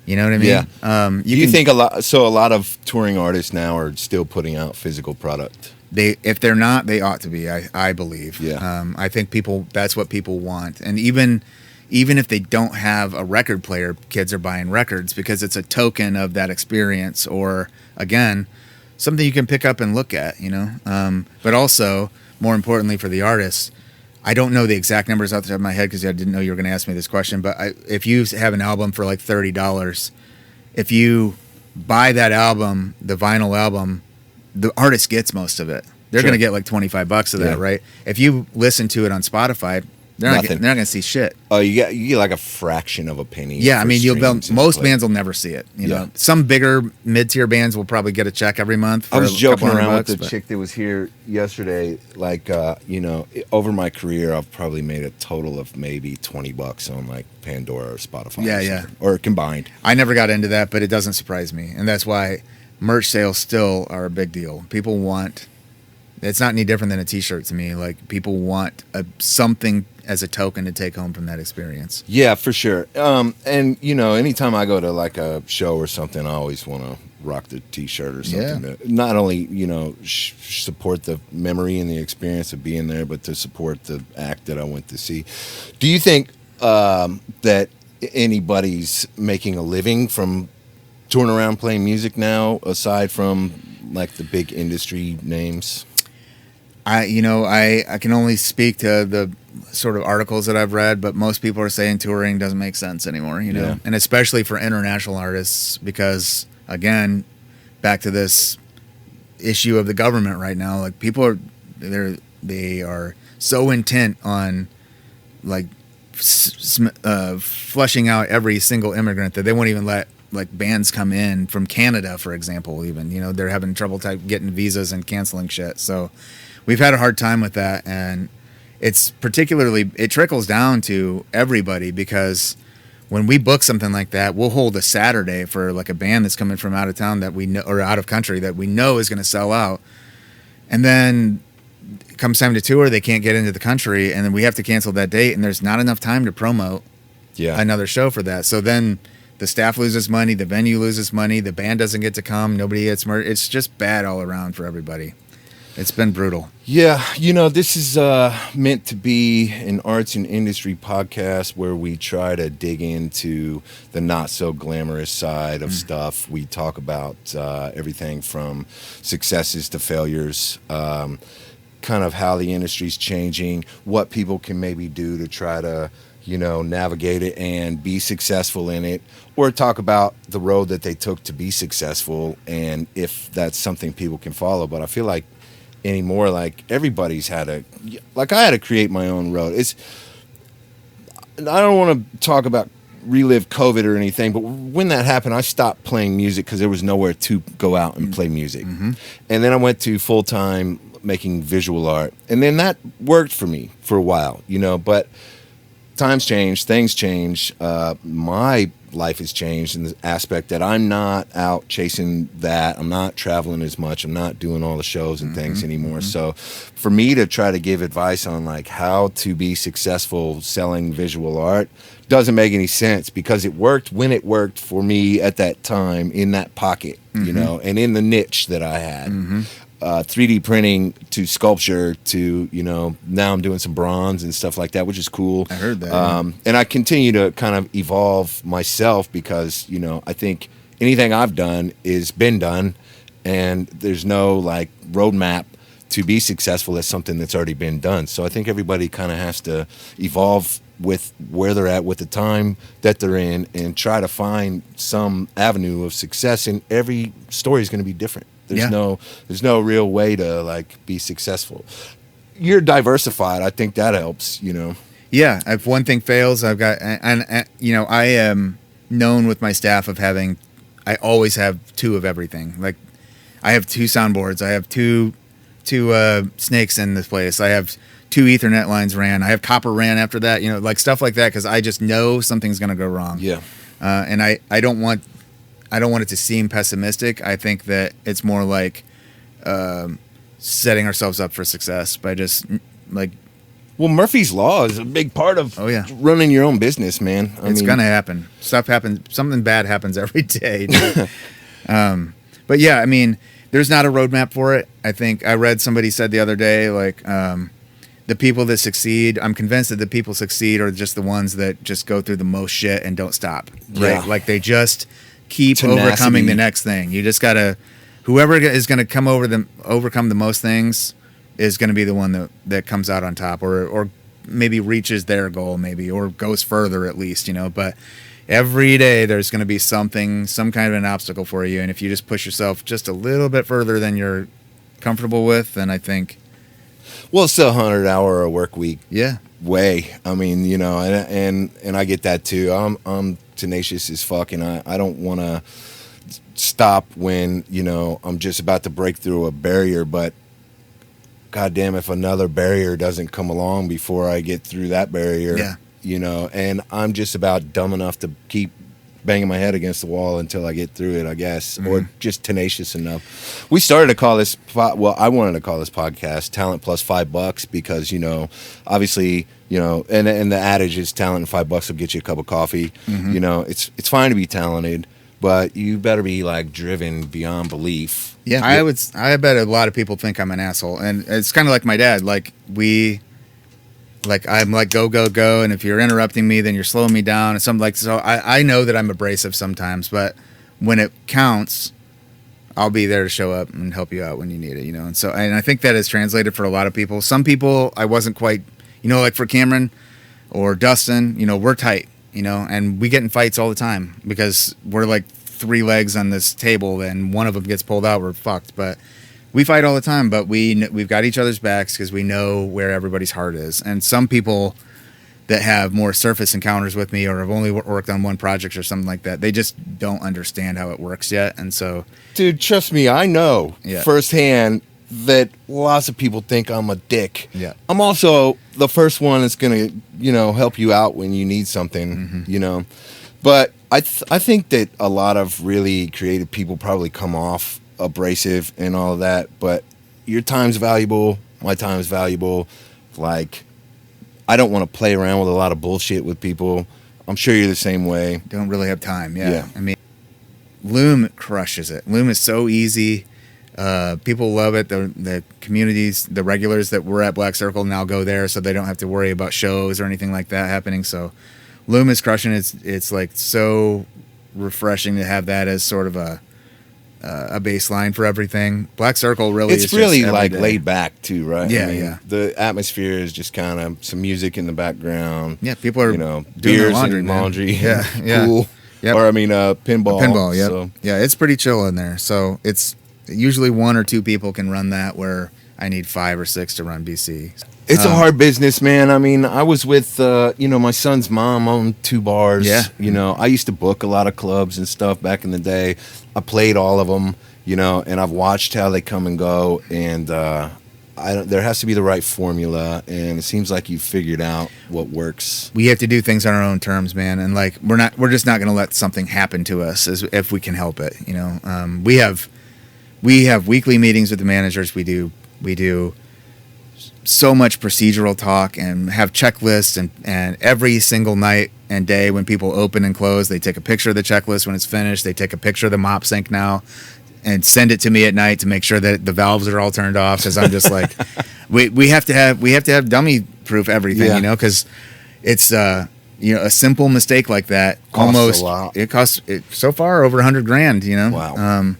You know what I mean? Yeah. Do you think a lot of touring artists now are still putting out physical product? If they're not, they ought to be. I believe. Yeah. I think that's what people want, and even if they don't have a record player, kids are buying records because it's a token of that experience, or again, something you can pick up and look at. But also, more importantly for the artists, I don't know the exact numbers off the top of my head because I didn't know you were going to ask me this question. But if you have an album for like $30, if you buy that album, the vinyl album, the artist gets most of it. They're going to get like $25 of that, right? If you listen to it on Spotify, they're not going to see shit. Oh, you get like a fraction of a penny. Yeah, I mean, most bands will never see it. You know, some bigger mid-tier bands will probably get a check every month. I was joking around with the chick that was here yesterday. Like, over my career, I've probably made a total of maybe $20 on like Pandora or Spotify. Yeah, or combined. I never got into that, but it doesn't surprise me, and that's why merch sales still are a big deal. People want. It's not any different than a T-shirt to me. Like, people want something as a token to take home from that experience. Yeah, for sure. And anytime I go to like a show or something, I always want to rock the T-shirt or something. Yeah. To not only support the memory and the experience of being there, but to support the act that I went to see. Do you think that anybody's making a living from touring around playing music now, aside from like the big industry names? I can only speak to the sort of articles that I've read, but most people are saying touring doesn't make sense anymore, and especially for international artists, because again, back to this issue of the government right now, like people they are so intent on like flushing out every single immigrant that they won't even let like bands come in from Canada, for example. Even they're having trouble getting visas and canceling shit. So we've had a hard time with that, and it trickles down to everybody, because when we book something like that, we'll hold a Saturday for like a band that's coming from out of town that we know, or out of country, that we know is going to sell out, and then comes time to tour, they can't get into the country, and then we have to cancel that date, and there's not enough time to promote another show for that. So then the staff loses money, the venue loses money, the band doesn't get to come, nobody gets murdered. It's just bad all around for everybody. It's been brutal. Yeah, this is meant to be an arts and industry podcast where we try to dig into the not so glamorous side of stuff. We talk about everything from successes to failures, kind of how the industry's changing, what people can maybe do to try to navigate it and be successful in it, or talk about the road that they took to be successful and if that's something people can follow. But I feel like anymore, like everybody's I had to create my own road. I don't want to talk about relive COVID or anything, but when that happened, I stopped playing music because there was nowhere to go out and play music. Mm-hmm. And then I went to full-time making visual art, and then that worked for me for a while, but times change, things change. My life has changed in the aspect that I'm not out chasing that. I'm not traveling as much. I'm not doing all the shows and things anymore. So for me to try to give advice on like how to be successful selling visual art doesn't make any sense, because it worked when it worked for me at that time, in that pocket, and in the niche that I had. 3D printing to sculpture to, now I'm doing some bronze and stuff like that, which is cool. I heard that. And I continue to kind of evolve myself because, I think anything I've done is been done, and there's no like roadmap to be successful as something that's already been done. So I think everybody kind of has to evolve with where they're at, with the time that they're in, and try to find some avenue of success. And every story is going to be different. There's no real way to like be successful. You're diversified. I think that helps, Yeah. If one thing fails, I've got, and I am known with my staff of I always have two of everything. Like I have two soundboards. I have two snakes in this place. I have 2 Ethernet lines ran. I have copper ran after that, like stuff like that. Because I just know something's going to go wrong. Yeah. And I don't want it to seem pessimistic. I think that it's more like setting ourselves up for success by just like Well, Murphy's Law is a big part of running your own business, man. It's gonna happen. Stuff happens. Something bad happens every day. But yeah, I mean, there's not a roadmap for it. I think I read somebody said the other day, like, the people that succeed, I'm convinced that the people succeed are just the ones that just go through the most shit and don't stop. Right? Yeah. Like they just keep Tenacity. overcoming the next thing. You just gotta, whoever is gonna overcome the most things is gonna be the one that comes out on top, or maybe reaches their goal, maybe, or goes further at least, you know. But every day there's going to be some kind of an obstacle for you, and if you just push yourself just a little bit further than you're comfortable with, then I think, well, it's still 100-hour a work week. Yeah. Way. I mean, you know, and I get that too. I'm tenacious as fuck, and I don't want to stop when, you know, I'm just about to break through a barrier, but goddamn, if another barrier doesn't come along before I get through that barrier, you know, and I'm just about dumb enough to keep banging my head against the wall until I get through it, I guess, or just tenacious enough. We started to call this, I wanted to call this podcast Talent Plus $5 because, you know, obviously, you know, and the adage is talent and $5 will get you a cup of coffee. You know, it's fine to be talented, but you better be like driven beyond belief. Yeah, I bet a lot of people think I'm an asshole, and it's kind of like my dad. Like I'm like go, and if you're interrupting me, then you're slowing me down, and something like so. I know that I'm abrasive sometimes, but when it counts, I'll be there to show up and help you out when you need it, you know. And I think that is translated for a lot of people. Some people I wasn't quite, you know, like for Cameron or Dustin, you know, we're tight, you know, and we get in fights all the time because we're like 3 legs on this table, and one of them gets pulled out, we're fucked. But we fight all the time, but we've got each other's backs because we know where everybody's heart is. And some people that have more surface encounters with me or have only worked on one project or something like that, they just don't understand how it works yet. And so, dude, trust me, I know firsthand that lots of people think I'm a dick. Yeah, I'm also the first one that's gonna, you know, help you out when you need something, you know. But I think that a lot of really creative people probably come off abrasive and all of that, but your time's valuable, my time's valuable. Like, I don't want to play around with a lot of bullshit with people. I'm sure you're the same way. Don't really have time. Yeah. I mean, Loom crushes it. Loom is so easy. People love it. The communities, the regulars that were at Black Circle now go there, so they don't have to worry about shows or anything like that happening. So Loom is crushing. It's like so refreshing to have that as sort of a baseline for everything. Black Circle really it's is really just like day. Laid back too, right? Yeah, I mean, yeah. The atmosphere is just kind of some music in the background. Yeah, people are, you know, doing beers laundry, and laundry. Yeah, Cool. Yep. Or I mean, pinball. Pinball. Yep. So. Yeah, it's pretty chill in there. So it's usually 1 or 2 people can run that, where I need 5 or 6 to run BC. It's a hard business, man. I mean, I was with, you know, my son's mom owned 2 bars. Yeah. You know, I used to book a lot of clubs and stuff back in the day. I played all of them, you know, and I've watched how they come and go. And there has to be the right formula. And it seems like you've figured out what works. We have to do things on our own terms, man. And like, we're just not going to let something happen to us if we can help it. You know, we have weekly meetings with the managers. We do so much procedural talk and have checklists, and every single night and day when people open and close, they take a picture of the checklist. When it's finished, they take a picture of the mop sink now and send it to me at night to make sure that the valves are all turned off, because I'm just like, we have to have dummy proof everything, you know, because it's you know, a simple mistake like that Costs a lot. It costs so far over $100,000, you know. Wow.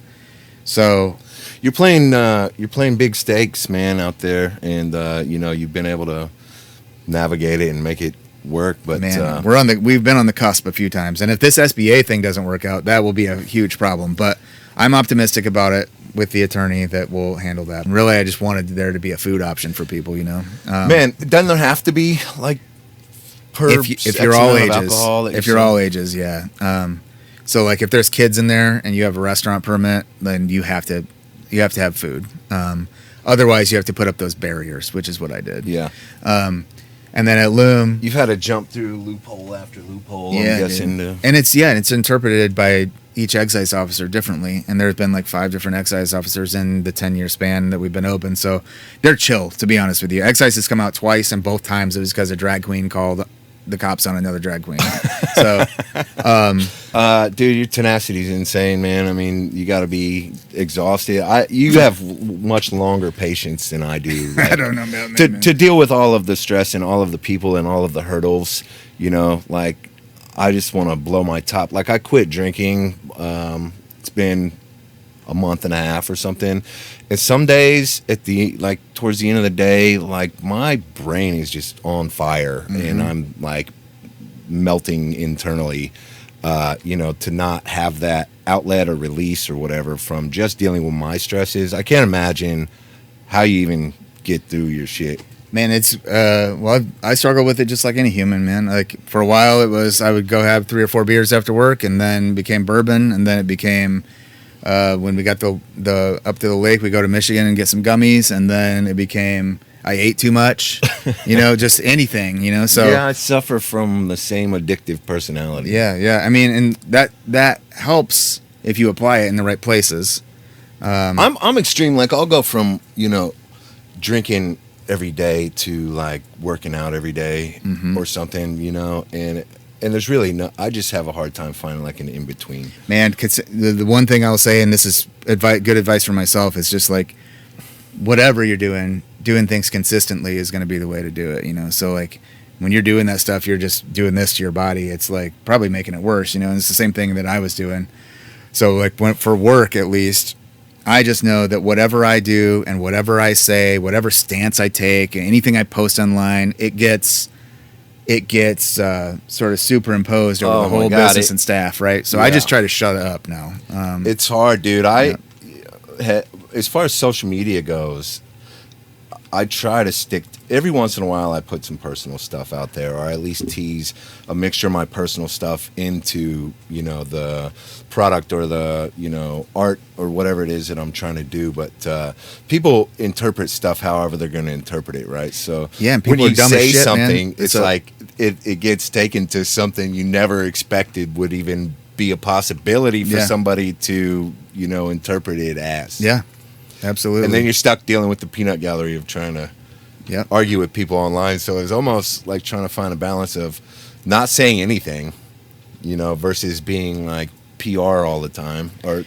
So you're playing big stakes, man, out there, and you know, you've been able to navigate it and make it work. But man, we've been on the cusp a few times, and if this SBA thing doesn't work out, that will be a huge problem. But I'm optimistic about it with the attorney that will handle that. And really, I just wanted there to be a food option for people, you know. Man, doesn't there have to be like if you're all ages? If you're all ages, yeah. So like if there's kids in there and you have a restaurant permit, then you have to have food. Otherwise, you have to put up those barriers, which is what I did. Yeah. And then at Loom, you've had to jump through loophole after loophole. Yeah, I'm guessing. and it's interpreted by each excise officer differently, and there's been like 5 different excise officers in the 10-year span that we've been open. So they're chill, to be honest with you. Excise has come out twice, and both times it was because a drag queen called the cops on another drag queen. So, dude, your tenacity is insane, man. I mean, you got to be exhausted. You have much longer patience than I do. I don't know about to deal with all of the stress and all of the people and all of the hurdles. You know, like I just want to blow my top. Like I quit drinking. It's been a month and a half or something. And some days towards the end of the day, like my brain is just on fire and I'm like melting internally, to not have that outlet or release or whatever from just dealing with my stresses. I can't imagine how you even get through your shit. Man, it's I struggle with it just like any human, man. Like for a while it was I would go have 3 or 4 beers after work, and then became bourbon, and then it became when we got the up to the lake, we go to Michigan and get some gummies, and then it became I ate too much, just anything, So yeah, I suffer from the same addictive personality. Yeah. I mean, and that helps if you apply it in the right places. I'm extreme. Like I'll go from drinking every day to like working out every day or something, and there's really no, I just have a hard time finding like an in between. Man, the one thing I'll say, and this is good advice for myself, is just like whatever you're doing things consistently is going to be the way to do it, So like when you're doing that stuff, you're just doing this to your body. It's like probably making it worse, and it's the same thing that I was doing. So like for work, at least, I just know that whatever I do and whatever I say, whatever stance I take, anything I post online, it gets sort of superimposed over the whole business and staff, right? So I just try to shut it up now. It's hard, dude. As far as social media goes, I try to stick. Every once in a while, I put some personal stuff out there, or at least tease a mixture of my personal stuff into, the product or the, art or whatever it is that I'm trying to do. But people interpret stuff however they're going to interpret it, right? So yeah, and people when you are dumb say as shit, something, man. it's like it gets taken to something you never expected would even be a possibility for somebody to, interpret it as. Yeah. Absolutely. And then you're stuck dealing with the peanut gallery of trying to argue with people online. So it's almost like trying to find a balance of not saying anything, versus being like PR all the time, or,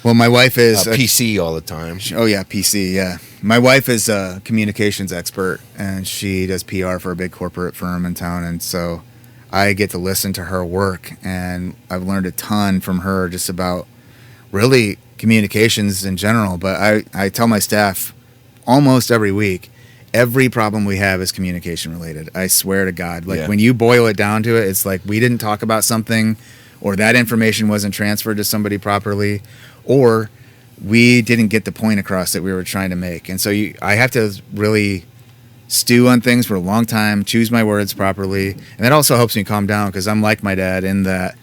Well, my wife is PC all the time. Oh, yeah, PC, yeah. My wife is a communications expert, and she does PR for a big corporate firm in town. And so I get to listen to her work, and I've learned a ton from her just about really communications in general. But I tell my staff almost every week, every problem we have is communication related. I swear to God. Like when you boil it down to it, it's like we didn't talk about something, or that information wasn't transferred to somebody properly, or we didn't get the point across that we were trying to make. And so I have to really stew on things for a long time, choose my words properly. And that also helps me calm down, because I'm like my dad in that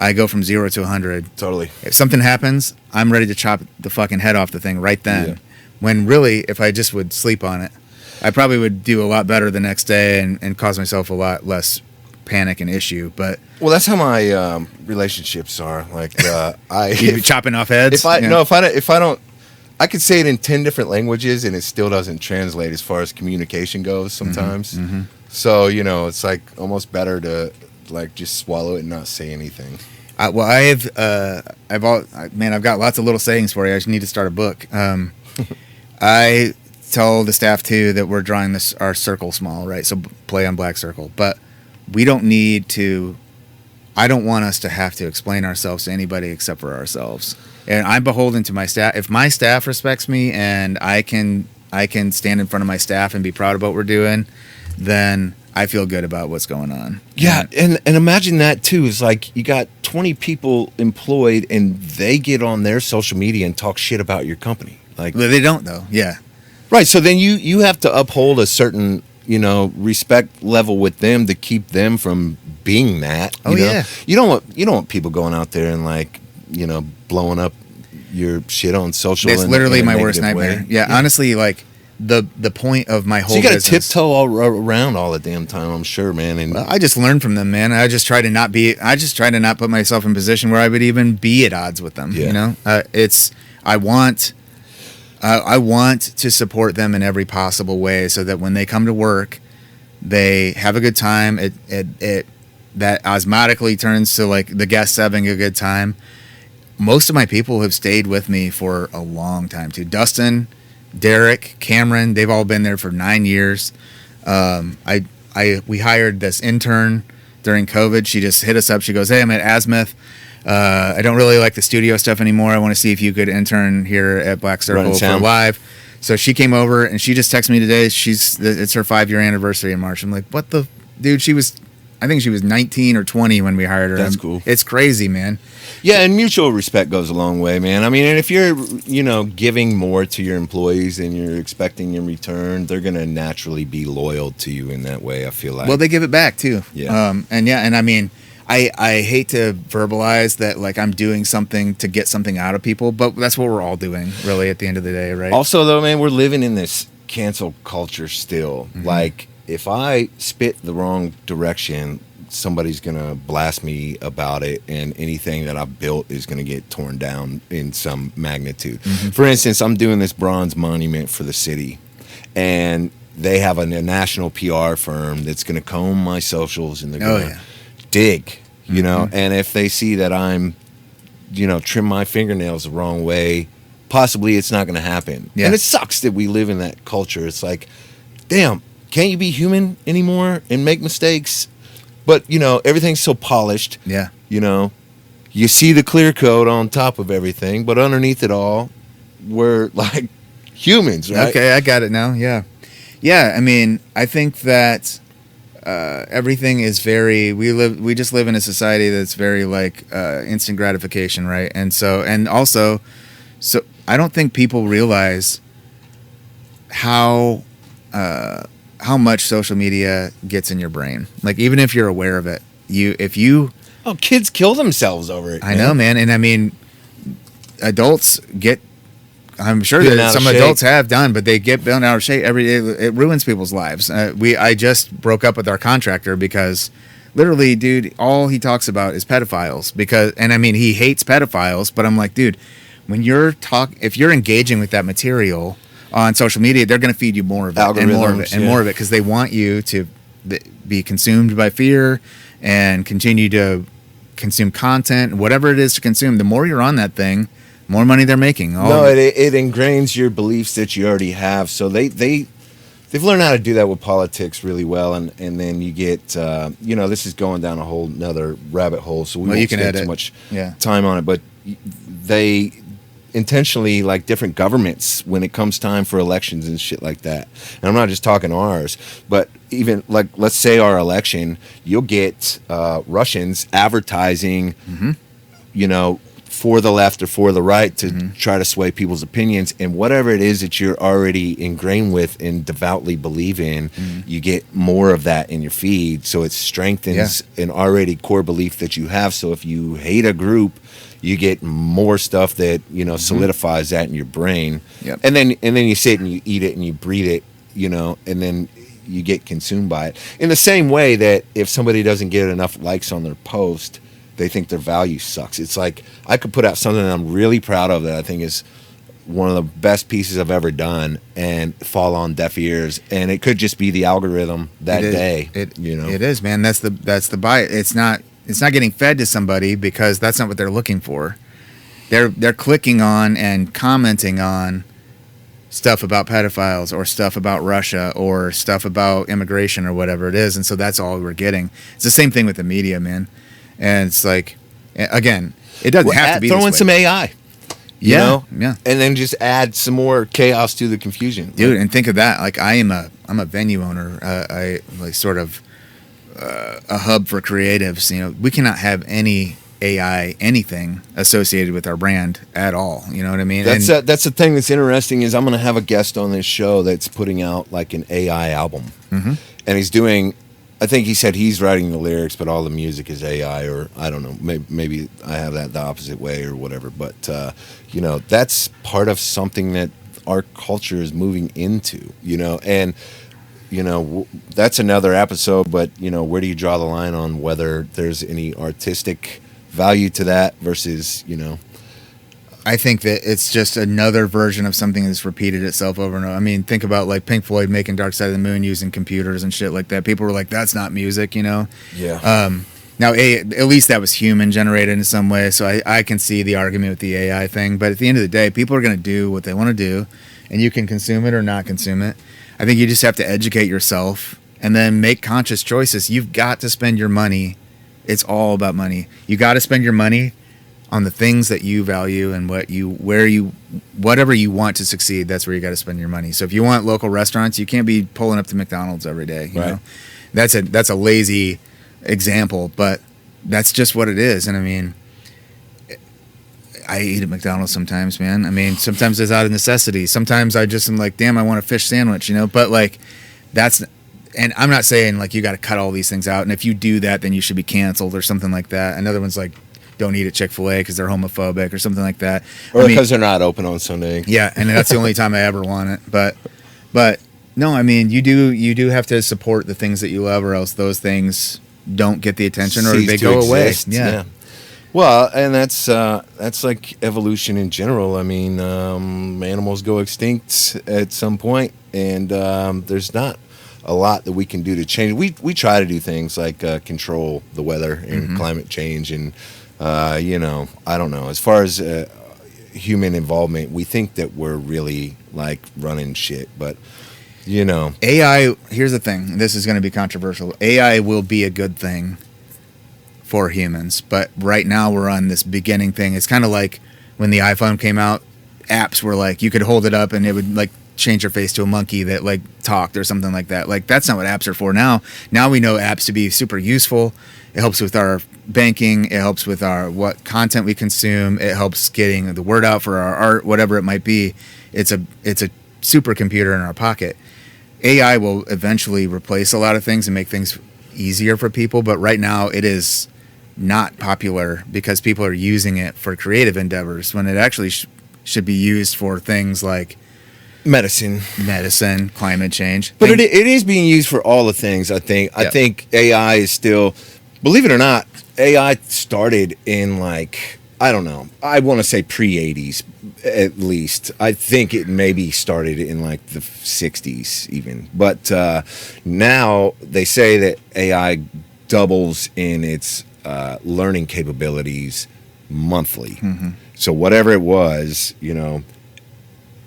I go from 0 to 100. Totally. If something happens, I'm ready to chop the fucking head off the thing right then. Yeah. When really, if I just would sleep on it, I probably would do a lot better the next day and cause myself a lot less panic and issue. But that's how my relationships are. Like you chopping off heads. If I don't, I could say it in 10 different languages and it still doesn't translate as far as communication goes sometimes. So it's like almost better to like just swallow it and not say anything. I've got lots of little sayings for you. I just need to start a book. I tell the staff too that we're drawing our circle small, right? So play on Black Circle, but we don't need to. I don't want us to have to explain ourselves to anybody except for ourselves. And I'm beholden to my staff. If my staff respects me and I can stand in front of my staff and be proud of what we're doing, then I feel good about what's going on. Yeah, and imagine that too. Is like you got 20 people employed and they get on their social media and talk shit about your company. Like they don't though. Yeah. Right. So then you have to uphold a certain, respect level with them to keep them from being that. Yeah. You don't want people going out there and like, blowing up your shit on social. It's literally my worst nightmare. Yeah, honestly, like the point of my whole So you got to business. tiptoe all around all the damn time, I'm sure, man. And Well, I just learn from them, man. I just try to not put myself in a position where I would even be at odds with them. Yeah. You know, I want to support them in every possible way, so that when they come to work, they have a good time. It that osmotically turns to like the guests having a good time. Most of my people have stayed with me for a long time too. Dustin, Derek, Cameron, they've all been there for 9 years. We hired this intern during COVID. She just hit us up. She goes, "Hey, I'm at Azimuth. I don't really like the studio stuff anymore. I want to see if you could intern here at Black Circle for live." So she came over and she just texted me today. It's her 5-year anniversary in March. I'm like, what the dude? I think she was 19 or 20 when we hired her. That's cool. It's crazy, man. yeah, and mutual respect goes a long way, man. I mean, and if you're, giving more to your employees than you're expecting in return, they're going to naturally be loyal to you in that way, I feel like. Well, they give it back too. Yeah. And I mean, I hate to verbalize that like I'm doing something to get something out of people, but that's what we're all doing really at the end of the day, right? Also, though, man, we're living in this cancel culture still. Mm-hmm. Like, if I spit the wrong direction, somebody's going to blast me about it, and anything that I've built is going to get torn down in some magnitude. Mm-hmm. For instance, I'm doing this bronze monument for the city, and they have a national PR firm that's going to comb my socials, and they're going to dig, and if they see that I'm, trim my fingernails the wrong way, possibly it's not going to happen. Yeah. And it sucks that we live in that culture. It's like, damn, can't you be human anymore and make mistakes? But, everything's so polished. Yeah. You see the clear coat on top of everything, but underneath it all, we're like humans, right? Okay, I got it now. Yeah. Yeah, I mean, I think that everything is we just live in a society that's very like instant gratification, right? And also I don't think people realize how much social media gets in your brain. Like, even if you're aware of it, kids kill themselves over it. I know, man. And I mean, adults get, I'm sure Bent that out some of shape. adults have done, but they get bent out of shape every day. It ruins people's lives. I just broke up with our contractor because literally, dude, all he talks about is pedophiles. And I mean, he hates pedophiles, but I'm like, dude, when if you're engaging with that material on social media, they're going to feed you more of it and more of it and more of it, because they want you to be consumed by fear and continue to consume content, whatever it is to consume. The more you're on that thing, more money they're making. It ingrains your beliefs that you already have. So they've learned how to do that with politics really well, and then you get this is going down a whole nother rabbit hole, so we won't spend too much time on it. But they intentionally, like different governments, when it comes time for elections and shit like that, and I'm not just talking ours, but even like, let's say our election, you'll get Russians advertising, for the left or for the right to try to sway people's opinions, and whatever it is that you're already ingrained with and devoutly believe in, you get more of that in your feed, so it strengthens an already core belief that you have. So if you hate a group, you get more stuff that solidifies that in your brain. Yep. And then you sit and you eat it and you breathe it, and then you get consumed by it. In the same way that if somebody doesn't get enough likes on their post, they think their value sucks. It's like, I could put out something that I'm really proud of that I think is one of the best pieces I've ever done and fall on deaf ears, and it could just be the algorithm that day. It is, man. That's the bias. It's not getting fed to somebody because that's not what they're looking for. They're clicking on and commenting on stuff about pedophiles or stuff about Russia or stuff about immigration or whatever it is, and so that's all we're getting. It's the same thing with the media, man. And it's like, again, it doesn't have to be. Throw in some AI. Yeah. And then just add some more chaos to the confusion, dude. And think of that. Like, I'm a venue owner. I like sort of a hub for creatives. We cannot have any AI anything associated with our brand at all. You know what I mean? That's the thing that's interesting is I'm going to have a guest on this show that's putting out like an AI album, and he's doing. I think he said he's writing the lyrics, but all the music is AI, or I don't know. Maybe I have that the opposite way or whatever. But that's part of something that our culture is moving into, and that's another episode, but where do you draw the line on whether there's any artistic value to that versus I think that it's just another version of something that's repeated itself over and over. I mean, think about like Pink Floyd making Dark Side of the Moon using computers and shit like that. People were like, that's not music, Yeah. Now, at least that was human generated in some way, so I can see the argument with the AI thing. But at the end of the day, people are going to do what they want to do, and you can consume it or not consume it. I think you just have to educate yourself and then make conscious choices. You've got to spend your money. It's all about money. You got to spend your money on the things that you value and whatever you want to succeed. That's where you got to spend your money. So if you want local restaurants, you can't be pulling up to McDonald's every day. You know? That's a lazy example, but that's just what it is. And I mean, I eat at McDonald's sometimes, man. I mean, sometimes it's out of necessity. Sometimes I just am like, damn, I want a fish sandwich, But like, and I'm not saying like you got to cut all these things out. And if you do that, then you should be canceled or something like that. Another one's like, don't eat at Chick-fil-A because they're homophobic or something like that. Or because they're not open on Sunday. Yeah, and that's the only time I ever want it. But no, I mean, you do have to support the things that you love, or else those things don't get the attention or they go away. Yeah. Well, and that's like evolution in general. I mean, animals go extinct at some point, and there's not a lot that we can do to change. We try to do things like control the weather and climate change, and I don't know. As far as human involvement, we think that we're really like running shit, but AI. Here's the thing. This is going to be controversial. AI will be a good thing for humans, but right now we're on this beginning thing. It's kind of like when the iPhone came out, apps were like you could hold it up and it would like change your face to a monkey that like talked or something like that. Like that's not what apps are for now. Now we know apps to be super useful. It helps with our banking. It helps with what content we consume. It helps getting the word out for our art, whatever it might be. It's a supercomputer in our pocket. AI will eventually replace a lot of things and make things easier for people, but right now it is not popular because people are using it for creative endeavors when it actually should be used for things like medicine, climate change. But it is being used for all the things, I think. I think AI is still, believe it or not, AI started in like, I don't know, I want to say pre-80s at least. I think it maybe started in like the 60s even. But now they say that AI doubles in its learning capabilities monthly. So whatever it was,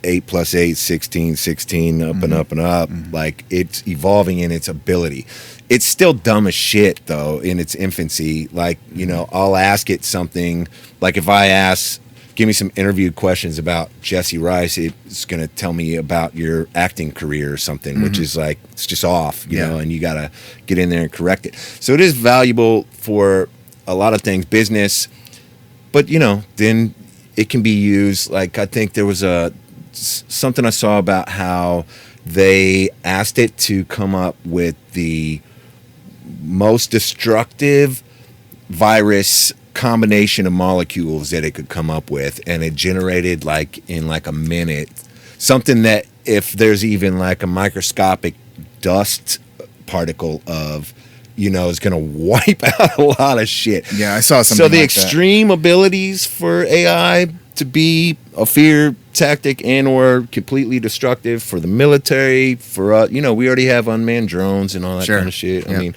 8 plus 8, 16, up and up and up. Like it's evolving in its ability. It's still dumb as shit though in its infancy. Like, I'll ask it something, like if I ask, give me some interview questions about Jesse Rice, it's going to tell me about your acting career or something, which is like, it's just off, you know, and you got to get in there and correct it. So it is valuable for a lot of things, business, but then it can be used. Like, I think there was something I saw about how they asked it to come up with the most destructive virus combination of molecules that it could come up with, and it generated in a minute something that if there's even like a microscopic dust particle of is going to wipe out a lot of shit. Yeah, I saw something. So the extreme abilities for AI to be a fear tactic and or completely destructive for the military, for we already have unmanned drones and all that kind of shit. I mean,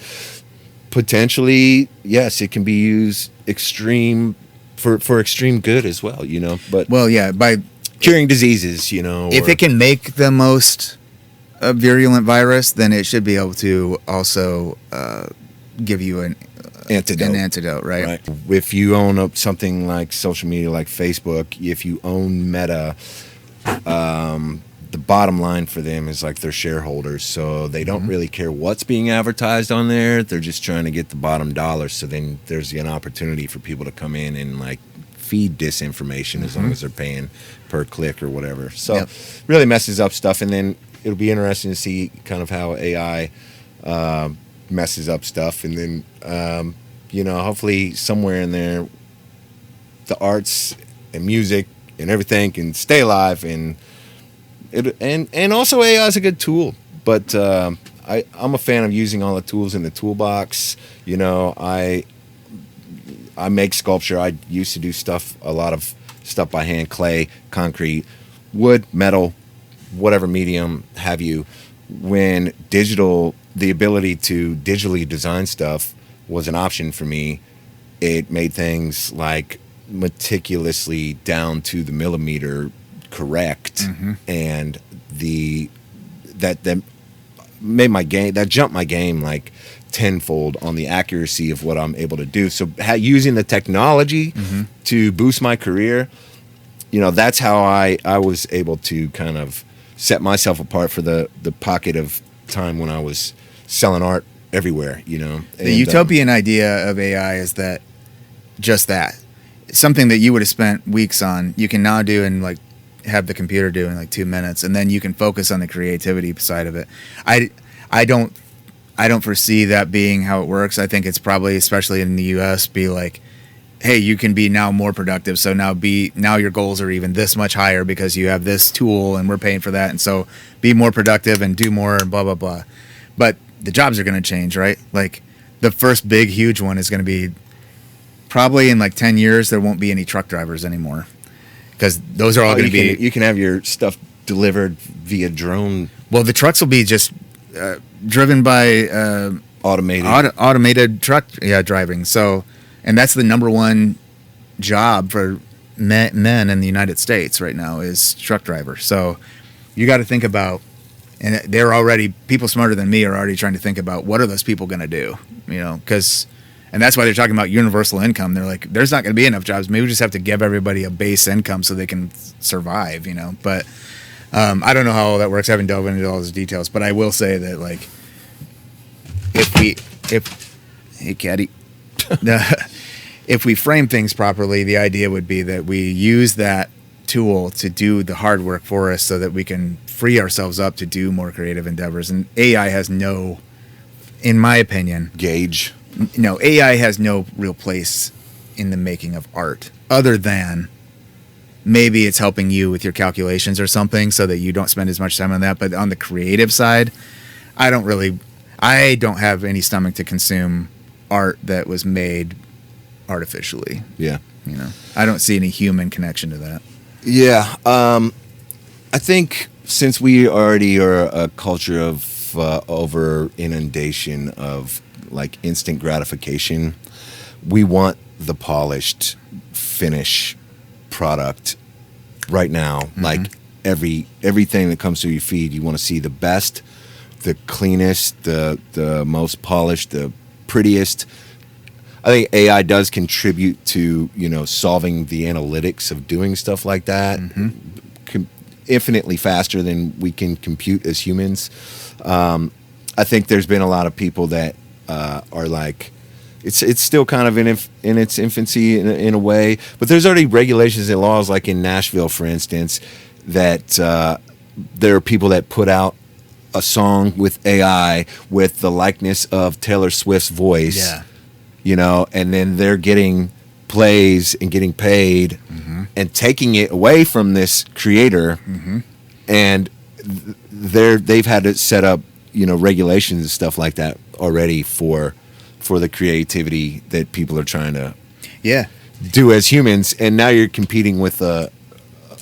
potentially, yes, it can be used extreme for extreme good as well, but by curing diseases, if it can make the most virulent virus, then it should be able to also give you an antidote, right? If you own something like social media like Facebook, if you own Meta, the bottom line for them is like they're shareholders, so they don't really care what's being advertised on there. They're just trying to get the bottom dollar. So then there's an opportunity for people to come in and like feed disinformation as long as they're paying per click or whatever. So really messes up stuff. And then it'll be interesting to see kind of how AI messes up stuff. And then hopefully somewhere in there the arts and music and everything can stay alive and and also AI is a good tool, but I'm a fan of using all the tools in the toolbox. You know, I make sculpture. I used to do a lot of stuff by hand: clay, concrete, wood, metal, whatever medium have you. When the ability to digitally design stuff was an option for me, it made things like meticulously down to the millimeter correct, and that made my game, that jumped my game like tenfold on the accuracy of what I'm able to do. So using the technology to boost my career, you know, that's how I was able to kind of set myself apart for the pocket of time when I was selling art everywhere, you know. The utopian idea of AI is that something that you would have spent weeks on, you can now do and like have the computer do in like 2 minutes, and then you can focus on the creativity side of it. I don't foresee that being how it works. I think it's probably, especially in the US, be like, hey, you can be now more productive. So now your goals are even this much higher because you have this tool and we're paying for that. And so be more productive and do more and blah, blah, blah. But the jobs are going to change, right? Like the first big, huge one is going to be probably in like 10 years, there won't be any truck drivers anymore because those are all going to be. You can have your stuff delivered via drone. Well, the trucks will be just driven by automated truck driving. So, and that's the number one job for men in the United States right now is truck driver. So you got to think about, and they're already, people smarter than me are already trying to think about what are those people going to do, you know, and that's why they're talking about universal income. They're like, there's not going to be enough jobs. Maybe we just have to give everybody a base income so they can survive, you know. But I don't know how all that works. I haven't delved into all those details. But I will say that, like, hey, Caddy, if we frame things properly, the idea would be that we use that tool to do the hard work for us so that we can free ourselves up to do more creative endeavors. And AI has no, in my opinion, gauge. No, AI has no real place in the making of art other than maybe it's helping you with your calculations or something so that you don't spend as much time on that. But on the creative side, I don't have any stomach to consume art that was made artificially. Yeah. You know, I don't see any human connection to that. Yeah. I think since we already are a culture of over inundation of like instant gratification, we want the polished finish product right now. Like everything that comes through your feed, you want to see the best, the cleanest, the most polished, the prettiest. I think AI does contribute to, you know, solving the analytics of doing stuff like that infinitely faster than we can compute as humans. I think there's been a lot of people that are like, it's still kind of in its infancy in a way, but there's already regulations and laws, like in Nashville, for instance, that there are people that put out a song with AI with the likeness of Taylor Swift's voice. Yeah. You know, and then they're getting plays and getting paid and taking it away from this creator, and they've had to set up, you know, regulations and stuff like that already for the creativity that people are trying to do as humans, and now you're competing with a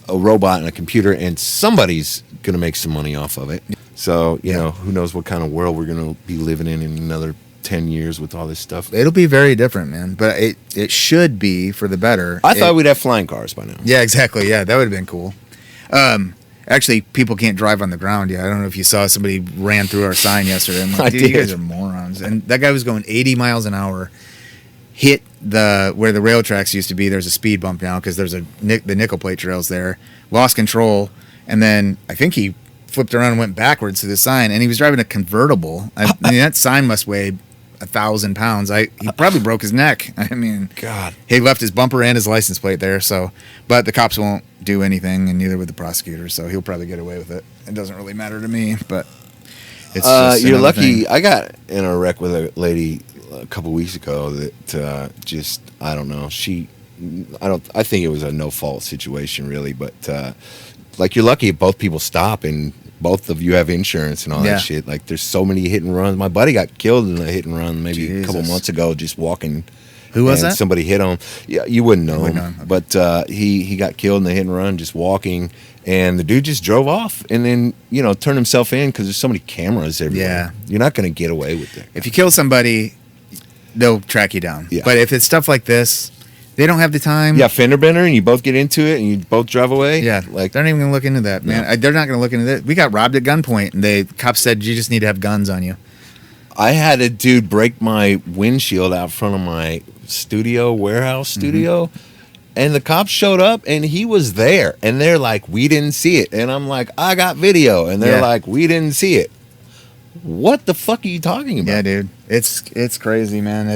robot and a computer, and somebody's gonna make some money off of it. So you know, who knows what kind of world we're gonna be living in another 10 years with all this stuff. It'll be very different, man, but it should be for the better. I thought we'd have flying cars by now. Yeah, exactly. Yeah, that would have been cool. Actually, people can't drive on the ground yet. I don't know if you saw, somebody ran through our sign yesterday. I'm like, dude, you guys are morons. And that guy was going 80 miles an hour, hit where the rail tracks used to be. There's a speed bump now because there's the nickel plate trails there. Lost control, and then I think he flipped around and went backwards to the sign, and he was driving a convertible. I mean, that sign must weigh 1,000 pounds. He probably broke his neck. I mean, God, he left his bumper and his license plate there. So, but the cops won't do anything, and neither would the prosecutors. So he'll probably get away with it. It doesn't really matter to me. But it's just you're lucky. thing. I got in a wreck with a lady a couple weeks ago that just, I don't know. I think it was a no fault situation really, but like you're lucky if both people stop and both of you have insurance and all Yeah. that shit. Like there's so many hit and runs. My buddy got killed in a hit and run maybe a couple Jesus. months ago just walking. Who was and that? Somebody hit him. Yeah, you wouldn't know him. know him, okay. But he got killed in the hit and run just walking, and the dude just drove off and then turned himself in because there's so many cameras everywhere. Yeah. You're not going to get away with it. If you kill somebody, they'll track you down. Yeah. But if it's stuff like this, they don't have the time. Yeah, fender bender, and you both get into it, and you both drive away. Yeah, like they're not even gonna look into that, man. No. They're not gonna look into that. We got robbed at gunpoint, and the cops said you just need to have guns on you. I had a dude break my windshield out front of my warehouse studio, and the cops showed up, and he was there, and they're like, "We didn't see it," and I'm like, "I got video," and they're Yeah. like, "We didn't see it." What the fuck are you talking about? Yeah, dude, it's crazy, man.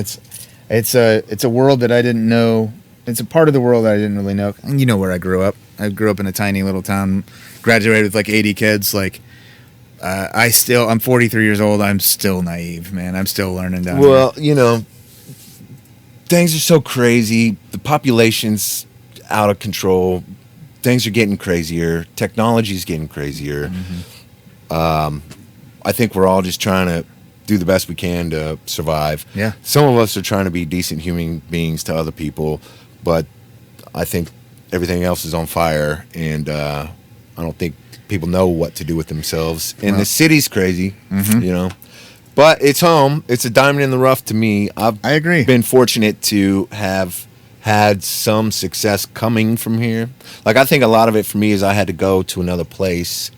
It's a world that I didn't know. It's a part of the world that I didn't really know. And you know where I grew up. I grew up in a tiny little town, graduated with like 80 kids. Like, I'm 43 years old. I'm still naive, man. I'm still learning down Well, things are so crazy. The population's out of control. Things are getting crazier. Technology's getting crazier. I think we're all just trying to do the best we can to survive. Yeah. Some of us are trying to be decent human beings to other people, but I think everything else is on fire, and I don't think people know what to do with themselves. And the city's crazy, But it's home. It's a diamond in the rough to me. I agree. Been fortunate to have had some success coming from here. Like, I think a lot of it for me is I had to go to another place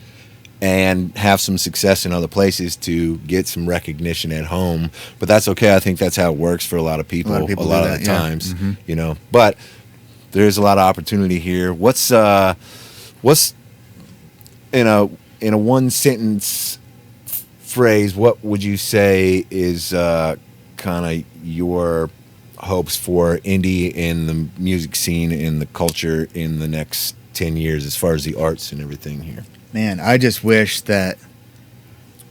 and have some success in other places to get some recognition at home. But that's okay. I think that's how it works for a lot of people a lot do of that, the yeah. times, But there's a lot of opportunity here. What's in a one sentence phrase, what would you say is kind of your hopes for indie and the music scene and the culture in the next 10 years as far as the arts and everything here? Man, I just wish that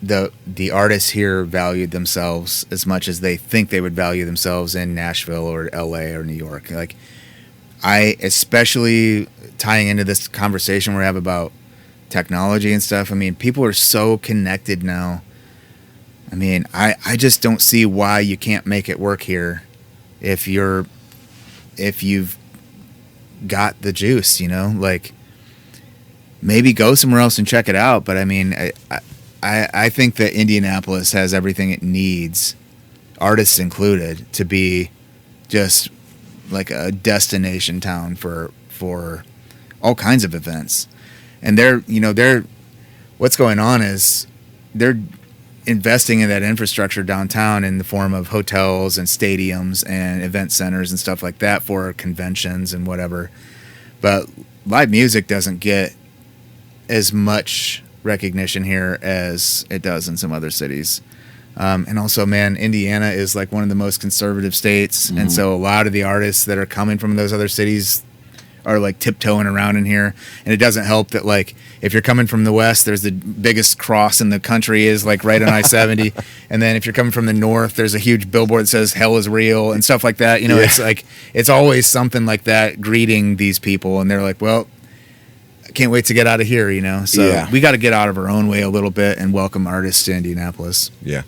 the artists here valued themselves as much as they think they would value themselves in Nashville or LA or New York. Like, I, especially tying into this conversation we have about technology and stuff, I mean, people are so connected now. I mean, I just don't see why you can't make it work here if you've got the juice, like, maybe go somewhere else and check it out. But I mean, I think that Indianapolis has everything it needs, artists included, to be just like a destination town for all kinds of events. And they're what's going on is they're investing in that infrastructure downtown in the form of hotels and stadiums and event centers and stuff like that for conventions and whatever. But live music doesn't get as much recognition here as it does in some other cities. And also, man, Indiana is like one of the most conservative states. And so a lot of the artists that are coming from those other cities are like tiptoeing around in here. And it doesn't help that, like, if you're coming from the west, there's the biggest cross in the country is like right on I-70. And then if you're coming from the north, there's a huge billboard that says hell is real and stuff like that. It's like, it's always something like that greeting these people. And they're like, well, I can't wait to get out of here, So we got to get out of our own way a little bit and welcome artists to Indianapolis. Yeah.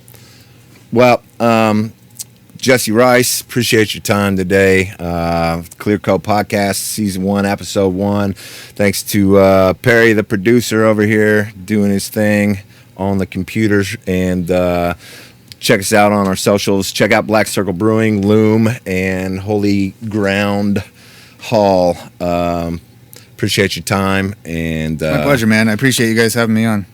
Well, Jesse Rice, appreciate your time today. Clear Coat Podcast, Season 1, Episode 1. Thanks to Perry, the producer over here, doing his thing on the computers. And check us out on our socials. Check out Black Circle Brewing, Loom, and Holy Ground Hall. Appreciate your time. And My pleasure, man. I appreciate you guys having me on.